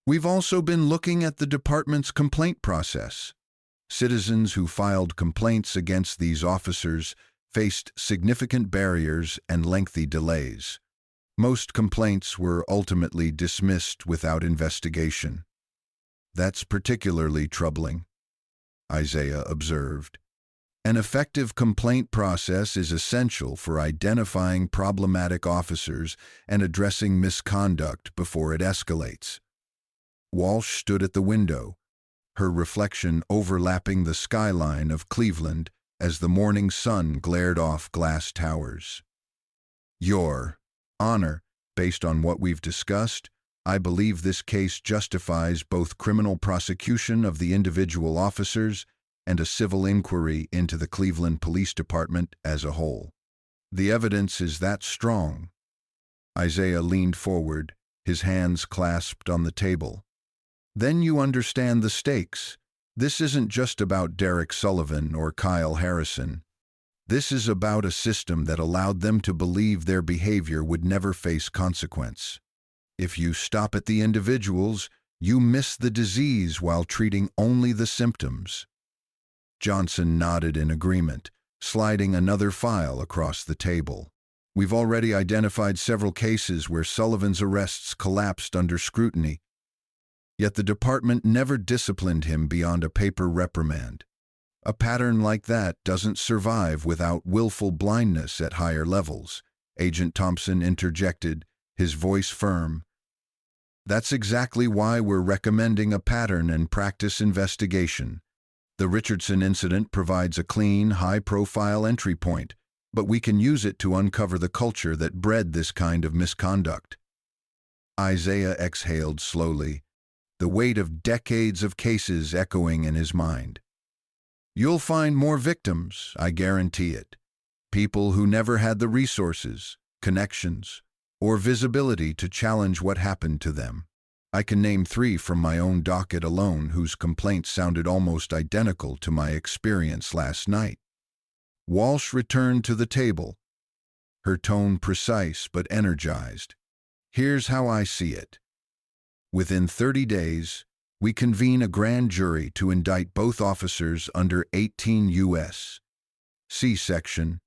We've also been looking at the department's complaint process. Citizens who filed complaints against these officers faced significant barriers and lengthy delays. Most complaints were ultimately dismissed without investigation. That's particularly troubling, Isaiah observed. An effective complaint process is essential for identifying problematic officers and addressing misconduct before it escalates. Walsh stood at the window, her reflection overlapping the skyline of Cleveland as the morning sun glared off glass towers. Your Honor, based on what we've discussed, I believe this case justifies both criminal prosecution of the individual officers and a civil inquiry into the Cleveland Police Department as a whole. The evidence is that strong. Isaiah leaned forward, his hands clasped on the table. Then you understand the stakes. This isn't just about Derek Sullivan or Kyle Harrison. This is about a system that allowed them to believe their behavior would never face consequence. If you stop at the individuals, you miss the disease while treating only the symptoms. Johnson nodded in agreement, sliding another file across the table. We've already identified several cases where Sullivan's arrests collapsed under scrutiny, yet the department never disciplined him beyond a paper reprimand. A pattern like that doesn't survive without willful blindness at higher levels, Agent Thompson interjected, his voice firm. That's exactly why we're recommending a pattern and practice investigation. The Richardson incident provides a clean, high-profile entry point, but we can use it to uncover the culture that bred this kind of misconduct. Isaiah exhaled slowly, the weight of decades of cases echoing in his mind. You'll find more victims, I guarantee it. People who never had the resources, connections, or visibility to challenge what happened to them. I can name 3 from my own docket alone whose complaints sounded almost identical to my experience last night. Walsh returned to the table, her tone precise but energized. Here's how I see it. Within 30 days, we convene a grand jury to indict both officers under 18 U.S. C Section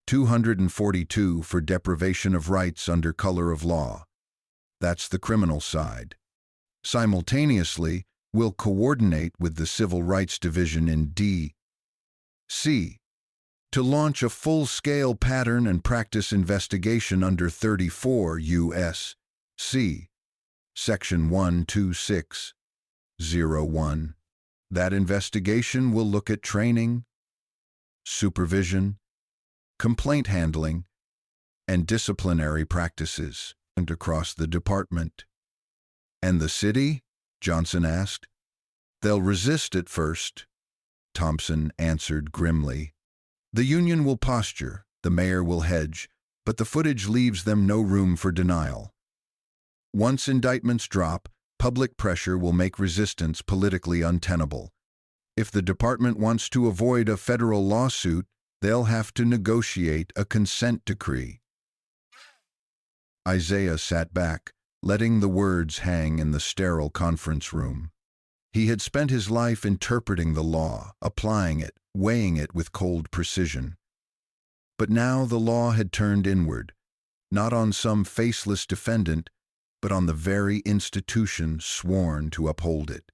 242 for deprivation of rights under color of law. That's the criminal side. Simultaneously, we'll coordinate with the Civil Rights Division in D.C. to launch a full-scale pattern and practice investigation under 34 U.S.C. Section 12601. That investigation will look at training, supervision, complaint handling, and disciplinary practices and across the department. And the city? Johnson asked. They'll resist at first, Thompson answered grimly. The union will posture, the mayor will hedge, but the footage leaves them no room for denial. Once indictments drop, public pressure will make resistance politically untenable. If the department wants to avoid a federal lawsuit, they'll have to negotiate a consent decree. Isaiah sat back, letting the words hang in the sterile conference room. He had spent his life interpreting the law, applying it, weighing it with cold precision. But now the law had turned inward, not on some faceless defendant, but on the very institution sworn to uphold it.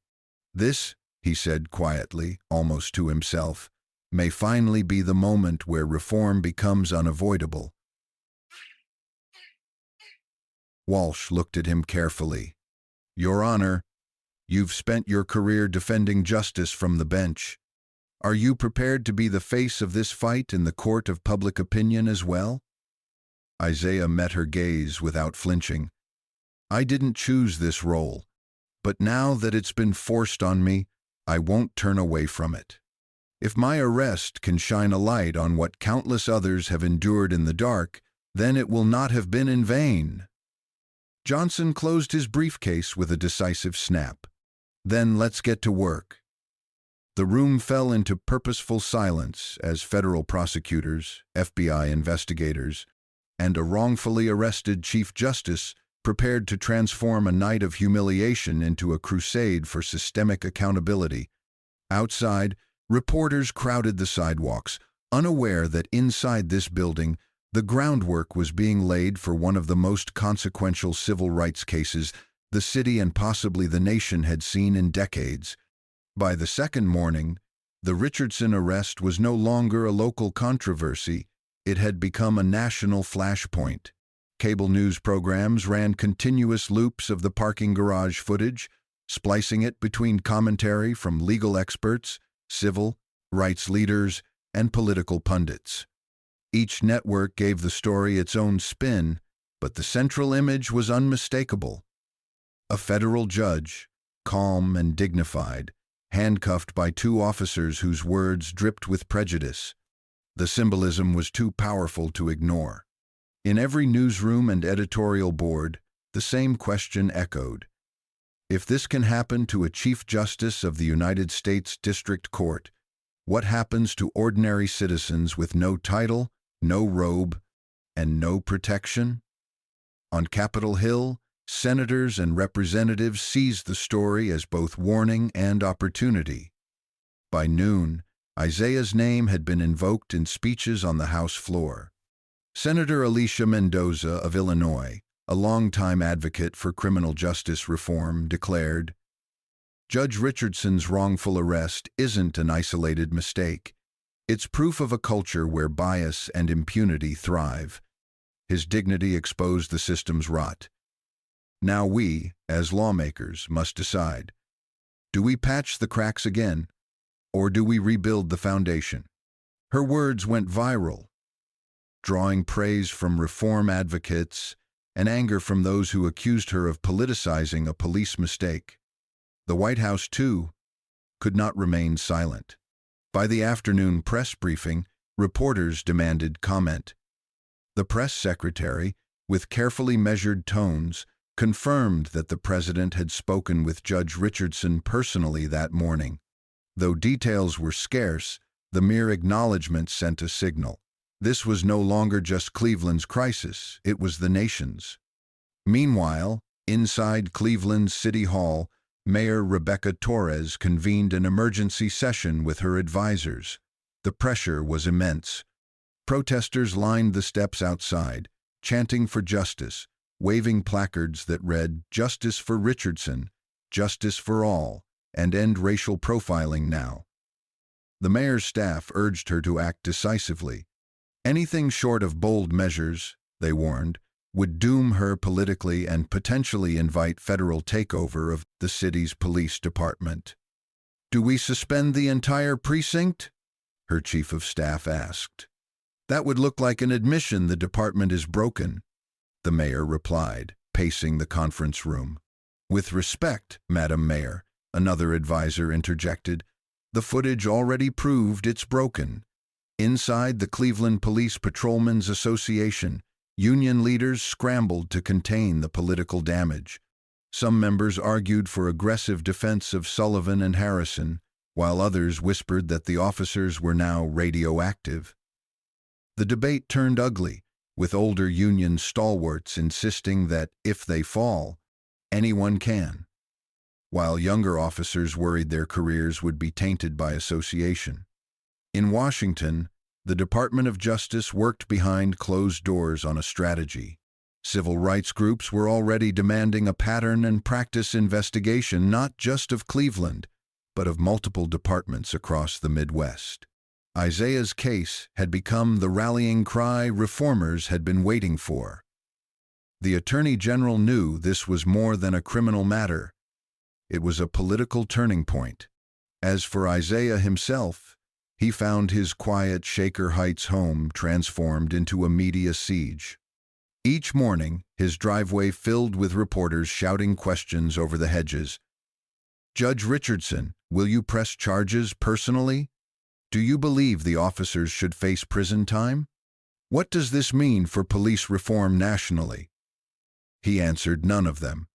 This, he said quietly, almost to himself, may finally be the moment where reform becomes unavoidable. Walsh looked at him carefully. Your Honor, you've spent your career defending justice from the bench. Are you prepared to be the face of this fight in the court of public opinion as well? Isaiah met her gaze without flinching. I didn't choose this role, but now that it's been forced on me, I won't turn away from it. If my arrest can shine a light on what countless others have endured in the dark, then it will not have been in vain. Johnson closed his briefcase with a decisive snap. Then let's get to work. The room fell into purposeful silence as federal prosecutors, FBI investigators, and a wrongfully arrested Chief Justice prepared to transform a night of humiliation into a crusade for systemic accountability. Outside, reporters crowded the sidewalks, unaware that inside this building, the groundwork was being laid for one of the most consequential civil rights cases the city and possibly the nation had seen in decades. By the second morning, the Richardson arrest was no longer a local controversy. It had become a national flashpoint. Cable news programs ran continuous loops of the parking garage footage, splicing it between commentary from legal experts, civil rights leaders, and political pundits. Each network gave the story its own spin, but the central image was unmistakable. A federal judge, calm and dignified, handcuffed by two officers whose words dripped with prejudice. The symbolism was too powerful to ignore. In every newsroom and editorial board, the same question echoed. If this can happen to a Chief Justice of the United States District Court, what happens to ordinary citizens with no title, no robe, and no protection? On Capitol Hill, senators and representatives seized the story as both warning and opportunity. By noon, Isaiah's name had been invoked in speeches on the House floor. Senator Alicia Mendoza of Illinois, a longtime advocate for criminal justice reform, declared, Judge Richardson's wrongful arrest isn't an isolated mistake. It's proof of a culture where bias and impunity thrive. His dignity exposed the system's rot. Now we, as lawmakers, must decide. Do we patch the cracks again, or do we rebuild the foundation? Her words went viral, drawing praise from reform advocates and anger from those who accused her of politicizing a police mistake. The White House, too, could not remain silent. By the afternoon press briefing, reporters demanded comment. The press secretary, with carefully measured tones, confirmed that the president had spoken with Judge Richardson personally that morning. Though details were scarce, the mere acknowledgement sent a signal. This was no longer just Cleveland's crisis, it was the nation's. Meanwhile, inside Cleveland's City Hall, Mayor Rebecca Torres convened an emergency session with her advisors. The pressure was immense. Protesters lined the steps outside, chanting for justice, waving placards that read, "Justice for Richardson, justice for all, and end racial profiling now." The mayor's staff urged her to act decisively. Anything short of bold measures, they warned, would doom her politically and potentially invite federal takeover of the city's police department. "Do we suspend the entire precinct?" her chief of staff asked. "That would look like an admission the department is broken," the mayor replied, pacing the conference room. "With respect, Madam Mayor," another advisor interjected, "the footage already proved it's broken." Inside the Cleveland Police Patrolmen's Association, union leaders scrambled to contain the political damage. Some members argued for aggressive defense of Sullivan and Harrison, while others whispered that the officers were now radioactive. The debate turned ugly, with older union stalwarts insisting that if they fall, anyone can, while younger officers worried their careers would be tainted by association. In Washington, the Department of Justice worked behind closed doors on a strategy. Civil rights groups were already demanding a pattern and practice investigation not just of Cleveland, but of multiple departments across the Midwest. Isaiah's case had become the rallying cry reformers had been waiting for. The Attorney General knew this was more than a criminal matter. It was a political turning point. As for Isaiah himself, he found his quiet Shaker Heights home transformed into a media siege. Each morning, his driveway filled with reporters shouting questions over the hedges. "Judge Richardson, will you press charges personally? Do you believe the officers should face prison time? What does this mean for police reform nationally?" He answered none of them.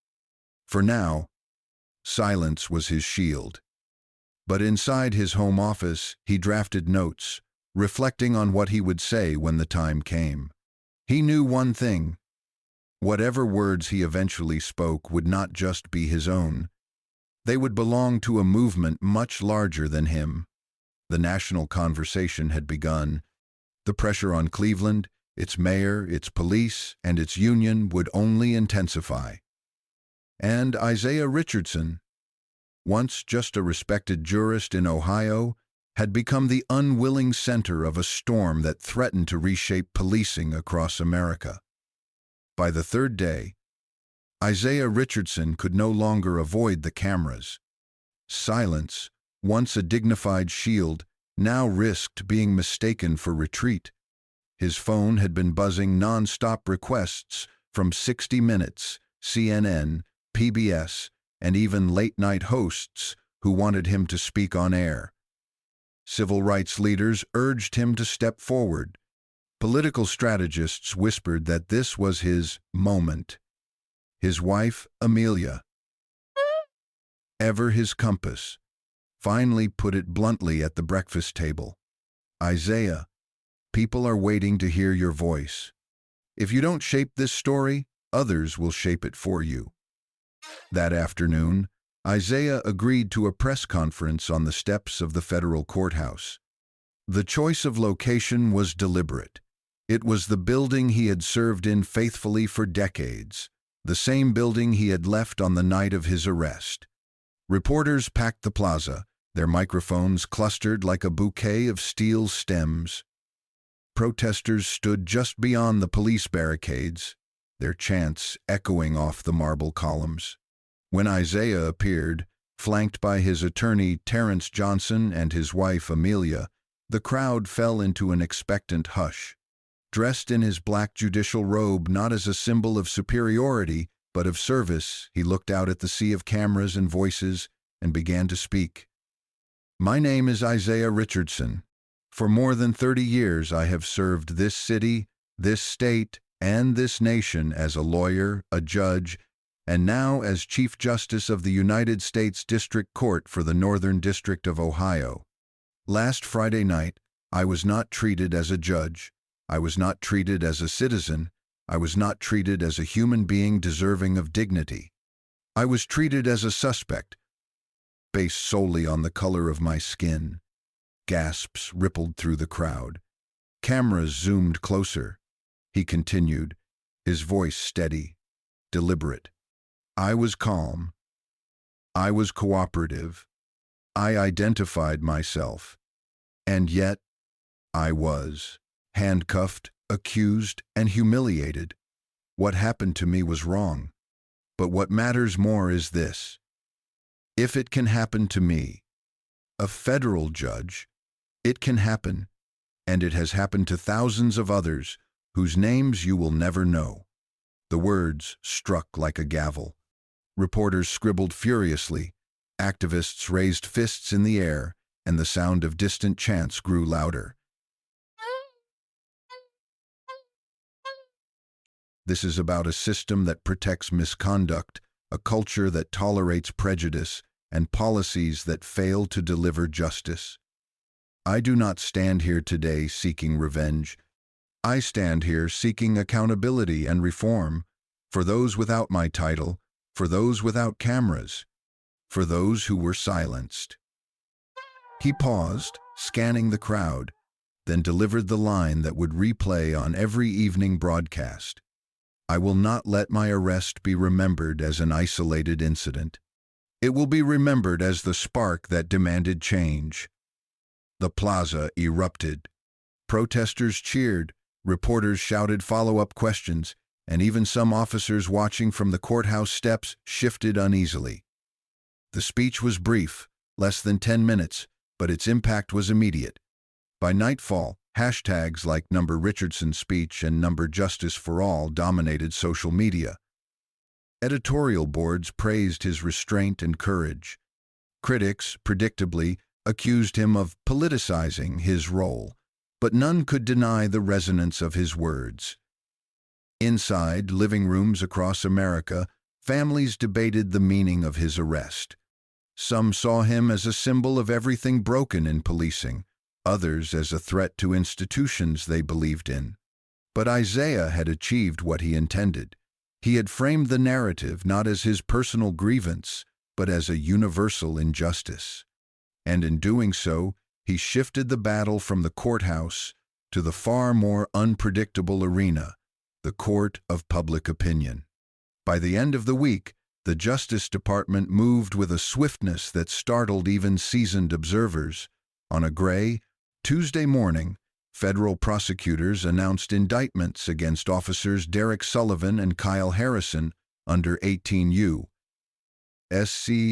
For now, silence was his shield. But inside his home office, he drafted notes, reflecting on what he would say when the time came. He knew one thing: whatever words he eventually spoke would not just be his own. They would belong to a movement much larger than him. The national conversation had begun. The pressure on Cleveland, its mayor, its police, and its union would only intensify. And Isaiah Richardson, once just a respected jurist in Ohio, had become the unwilling center of a storm that threatened to reshape policing across America. By the third day, Isaiah Richardson could no longer avoid the cameras. Silence, once a dignified shield, now risked being mistaken for retreat. His phone had been buzzing non-stop requests from 60 Minutes, CNN, PBS, and even late-night hosts who wanted him to speak on air. Civil rights leaders urged him to step forward. Political strategists whispered that this was his moment. His wife, Amelia, ever his compass, finally put it bluntly at the breakfast table. "Isaiah, people are waiting to hear your voice. If you don't shape this story, others will shape it for you." That afternoon, Isaiah agreed to a press conference on the steps of the federal courthouse. The choice of location was deliberate. It was the building he had served in faithfully for decades, the same building he had left on the night of his arrest. Reporters packed the plaza, their microphones clustered like a bouquet of steel stems. Protesters stood just beyond the police barricades, their chants echoing off the marble columns. When Isaiah appeared, flanked by his attorney Terrence Johnson and his wife Amelia, the crowd fell into an expectant hush. Dressed in his black judicial robe not as a symbol of superiority, but of service, he looked out at the sea of cameras and voices and began to speak. "My name is Isaiah Richardson. For more than 30 years I have served this city, this state, and this nation as a lawyer, a judge, and now as Chief Justice of the United States District Court for the Northern District of Ohio. Last Friday night, I was not treated as a judge. I was not treated as a citizen. I was not treated as a human being deserving of dignity. I was treated as a suspect, based solely on the color of my skin." Gasps rippled through the crowd. Cameras zoomed closer. He continued, his voice steady, deliberate. "I was calm. I was cooperative. I identified myself. And yet, I was handcuffed, accused, and humiliated. What happened to me was wrong. But what matters more is this. If it can happen to me, a federal judge, it can happen, and it has happened to thousands of others whose names you will never know. The words struck like a gavel. Reporters scribbled furiously. Activists raised fists in the air, and the sound of distant chants grew louder. This is about a system that protects misconduct, a culture that tolerates prejudice, and policies that fail to deliver justice. I do not stand here today seeking revenge. I stand here seeking accountability and reform for those without my title, for those without cameras, for those who were silenced. He paused, scanning the crowd, then delivered the line that would replay on every evening broadcast. I will not let my arrest be remembered as an isolated incident. It will be remembered as the spark that demanded change. The plaza erupted. Protesters cheered, reporters shouted follow-up questions, and even some officers watching from the courthouse steps shifted uneasily. The speech was brief, less than 10 minutes, but its impact was immediate. By nightfall, hashtags like #Richardson speech and #Justice for All dominated social media. Editorial boards praised his restraint and courage. Critics, predictably, accused him of politicizing his role, but none could deny the resonance of his words. Inside living rooms across America, families debated the meaning of his arrest. Some saw him as a symbol of everything broken in policing, others as a threat to institutions they believed in. But Isaiah had achieved what he intended. He had framed the narrative not as his personal grievance, but as a universal injustice. And in doing so, he shifted the battle from the courthouse to the far more unpredictable arena, the court of public opinion. By the end of the week, the Justice Department moved with a swiftness that startled even seasoned observers. On a gray, Tuesday morning, federal prosecutors announced indictments against officers Derek Sullivan and Kyle Harrison under 18 U.S.C.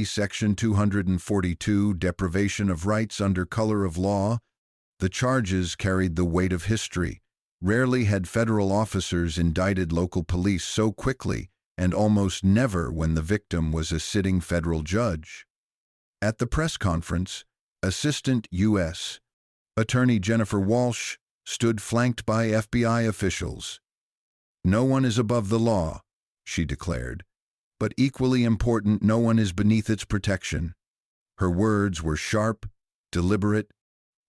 Section 242, deprivation of rights under color of law. The charges carried the weight of history. Rarely had federal officers indicted local police so quickly, and almost never when the victim was a sitting federal judge. At the press conference, Assistant U.S. Attorney Jennifer Walsh stood flanked by FBI officials. "No one is above the law," she declared, "but equally important, no one is beneath its protection." Her words were sharp, deliberate,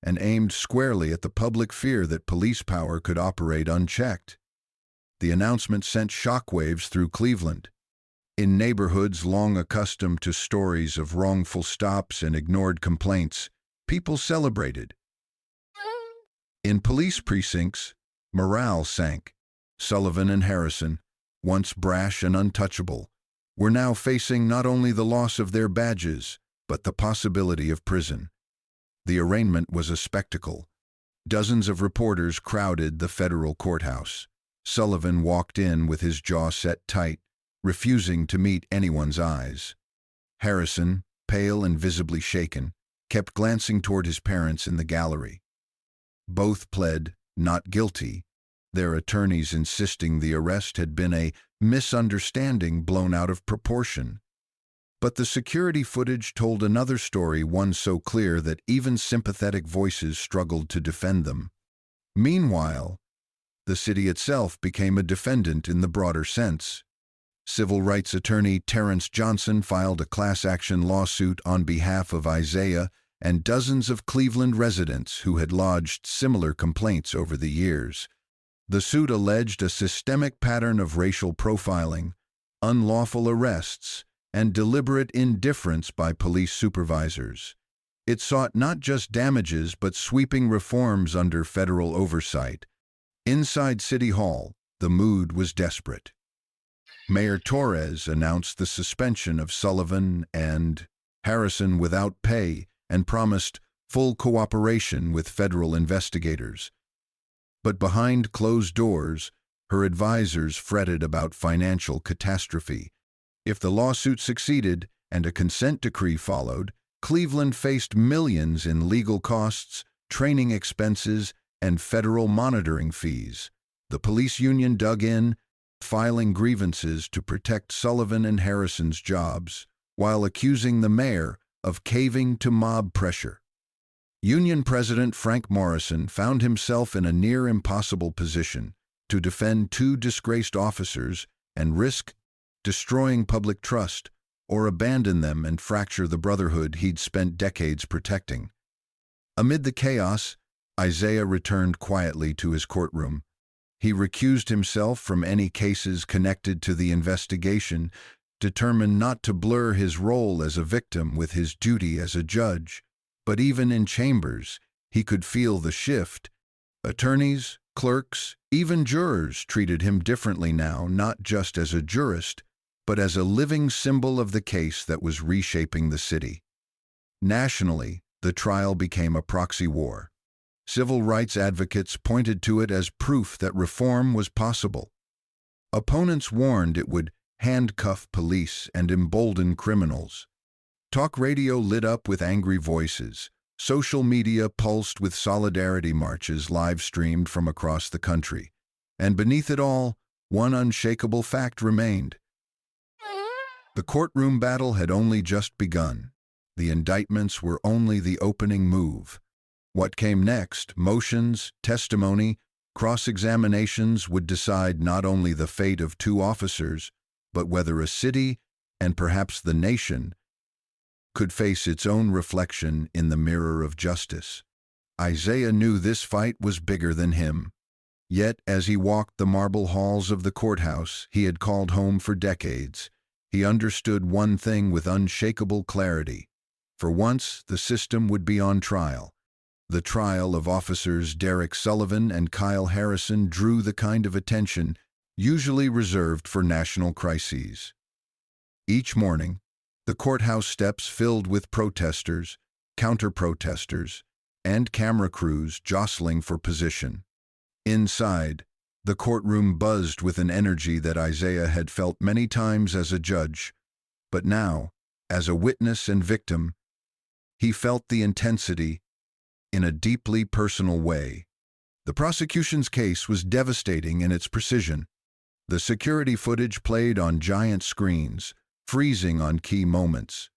and aimed squarely at the public fear that police power could operate unchecked. The announcement sent shockwaves through Cleveland. In neighborhoods long accustomed to stories of wrongful stops and ignored complaints, people celebrated. In police precincts, morale sank. Sullivan and Harrison, once brash and untouchable, were now facing not only the loss of their badges, but the possibility of prison. The arraignment was a spectacle. Dozens of reporters crowded the federal courthouse. Sullivan walked in with his jaw set tight, refusing to meet anyone's eyes. Harrison, pale and visibly shaken, kept glancing toward his parents in the gallery. Both pled not guilty, their attorneys insisting the arrest had been a misunderstanding blown out of proportion. But the security footage told another story, one so clear that even sympathetic voices struggled to defend them. Meanwhile, the city itself became a defendant in the broader sense. Civil rights attorney Terrence Johnson filed a class-action lawsuit on behalf of Isaiah and dozens of Cleveland residents who had lodged similar complaints over the years. The suit alleged a systemic pattern of racial profiling, unlawful arrests, and deliberate indifference by police supervisors. It sought not just damages but sweeping reforms under federal oversight. Inside City Hall, the mood was desperate. Mayor Torres announced the suspension of Sullivan and Harrison without pay and promised full cooperation with federal investigators. But behind closed doors, her advisors fretted about financial catastrophe. If the lawsuit succeeded and a consent decree followed, Cleveland faced millions in legal costs, training expenses, and federal monitoring fees. The police union dug in, filing grievances to protect Sullivan and Harrison's jobs, while accusing the mayor of caving to mob pressure. Union President Frank Morrison found himself in a near-impossible position to defend two disgraced officers and risk destroying public trust or abandon them and fracture the brotherhood he'd spent decades protecting. Amid the chaos, Isaiah returned quietly to his courtroom. He recused himself from any cases connected to the investigation, determined not to blur his role as a victim with his duty as a judge. But even in chambers, he could feel the shift. Attorneys, clerks, even jurors treated him differently now, not just as a jurist, but as a living symbol of the case that was reshaping the city. Nationally, the trial became a proxy war. Civil rights advocates pointed to it as proof that reform was possible. Opponents warned it would handcuff police and embolden criminals. Talk radio lit up with angry voices. Social media pulsed with solidarity marches live-streamed from across the country. And beneath it all, one unshakable fact remained. The courtroom battle had only just begun. The indictments were only the opening move. What came next, motions, testimony, cross-examinations, would decide not only the fate of two officers, but whether a city, and perhaps the nation, could face its own reflection in the mirror of justice. Isaiah knew this fight was bigger than him. Yet, as he walked the marble halls of the courthouse he had called home for decades, he understood one thing with unshakable clarity. For once, the system would be on trial. The trial of officers Derek Sullivan and Kyle Harrison drew the kind of attention usually reserved for national crises. Each morning, the courthouse steps filled with protesters, counter-protesters, and camera crews jostling for position. Inside, the courtroom buzzed with an energy that Isaiah had felt many times as a judge, but now, as a witness and victim, he felt the intensity in a deeply personal way. The prosecution's case was devastating in its precision. The security footage played on giant screens, freezing on key moments.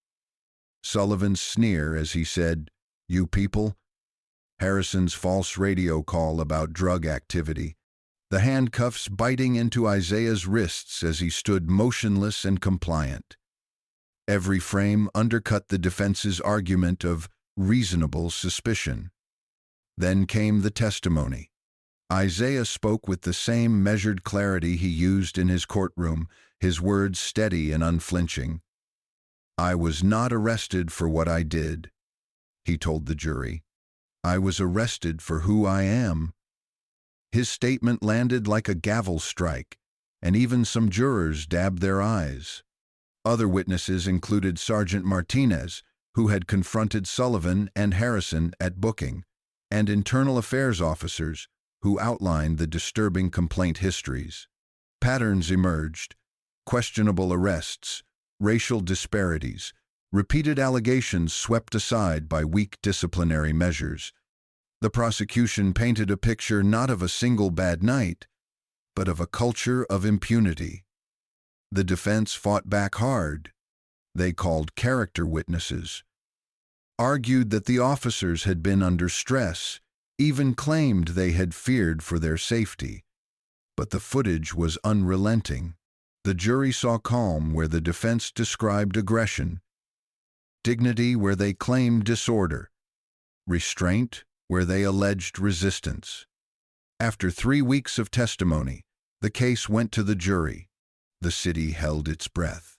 Sullivan's sneer as he said, "You people," Harrison's false radio call about drug activity, the handcuffs biting into Isaiah's wrists as he stood motionless and compliant. Every frame undercut the defense's argument of reasonable suspicion. Then came the testimony. Isaiah spoke with the same measured clarity he used in his courtroom, his words steady and unflinching. "I was not arrested for what I did," he told the jury. "I was arrested for who I am." His statement landed like a gavel strike, and even some jurors dabbed their eyes. Other witnesses included Sergeant Martinez, who had confronted Sullivan and Harrison at booking, and internal affairs officers who outlined the disturbing complaint histories. Patterns emerged: questionable arrests, racial disparities, repeated allegations swept aside by weak disciplinary measures. The prosecution painted a picture not of a single bad night, but of a culture of impunity. The defense fought back hard. They called character witnesses, argued that the officers had been under stress, even claimed they had feared for their safety. But the footage was unrelenting. The jury saw calm where the defense described aggression, dignity where they claimed disorder, restraint where they alleged resistance. After 3 weeks of testimony, the case went to the jury. The city held its breath.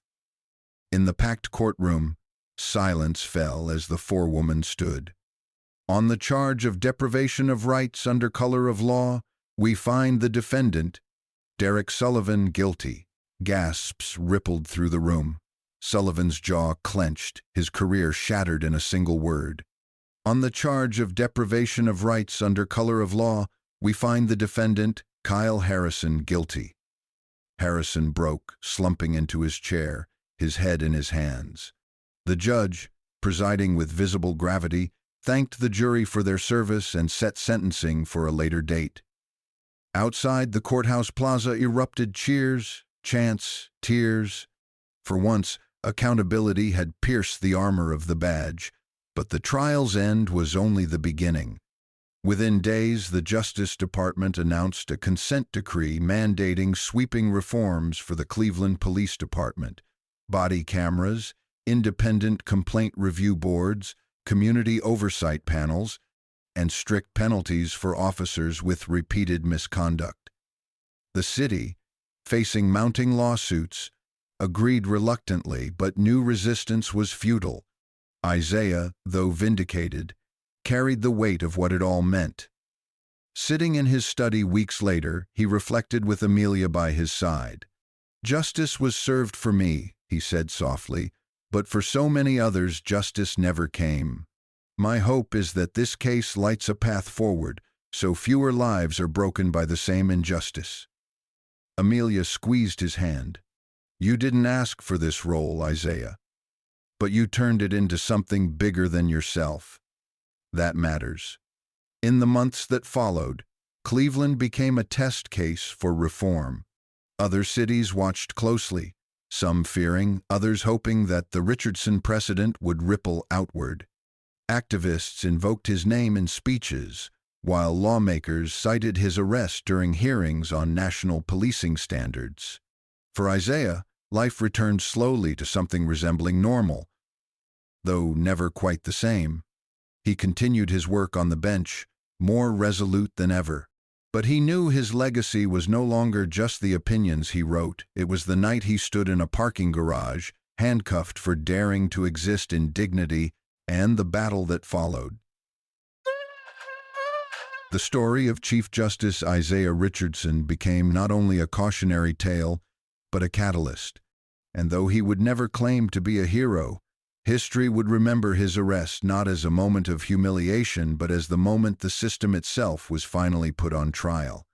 In the packed courtroom, silence fell as the forewoman stood. "On the charge of deprivation of rights under color of law, we find the defendant, Derek Sullivan, guilty." Gasps rippled through the room. Sullivan's jaw clenched, his career shattered in a single word. On the charge of deprivation of rights under color of law, we find the defendant, Kyle Harrison, guilty. Harrison broke, slumping into his chair, his head in his hands. The judge, presiding with visible gravity, thanked the jury for their service and set sentencing for a later date. Outside the courthouse plaza erupted cheers, chants, tears. For once, accountability had pierced the armor of the badge, but the trial's end was only the beginning. Within days, the Justice Department announced a consent decree mandating sweeping reforms for the Cleveland Police Department: body cameras, independent complaint review boards, community oversight panels, and strict penalties for officers with repeated misconduct. The city, facing mounting lawsuits, agreed reluctantly, but new resistance was futile. Isaiah, though vindicated, carried the weight of what it all meant. Sitting in his study weeks later, he reflected with Amelia by his side. "Justice was served for me," he said softly, "but for so many others justice never came. My hope is that this case lights a path forward, so fewer lives are broken by the same injustice." Amelia squeezed his hand. "You didn't ask for this role, Isaiah, but you turned it into something bigger than yourself. That matters." In the months that followed, Cleveland became a test case for reform. Other cities watched closely, some fearing, others hoping that the Richardson precedent would ripple outward. Activists invoked his name in speeches, while lawmakers cited his arrest during hearings on national policing standards. For Isaiah, life returned slowly to something resembling normal, though never quite the same. He continued his work on the bench, more resolute than ever. But he knew his legacy was no longer just the opinions he wrote. It was the night he stood in a parking garage, handcuffed for daring to exist in dignity, and the battle that followed. The story of Chief Justice Isaiah Richardson became not only a cautionary tale, but a catalyst. And though he would never claim to be a hero, history would remember his arrest not as a moment of humiliation, but as the moment the system itself was finally put on trial.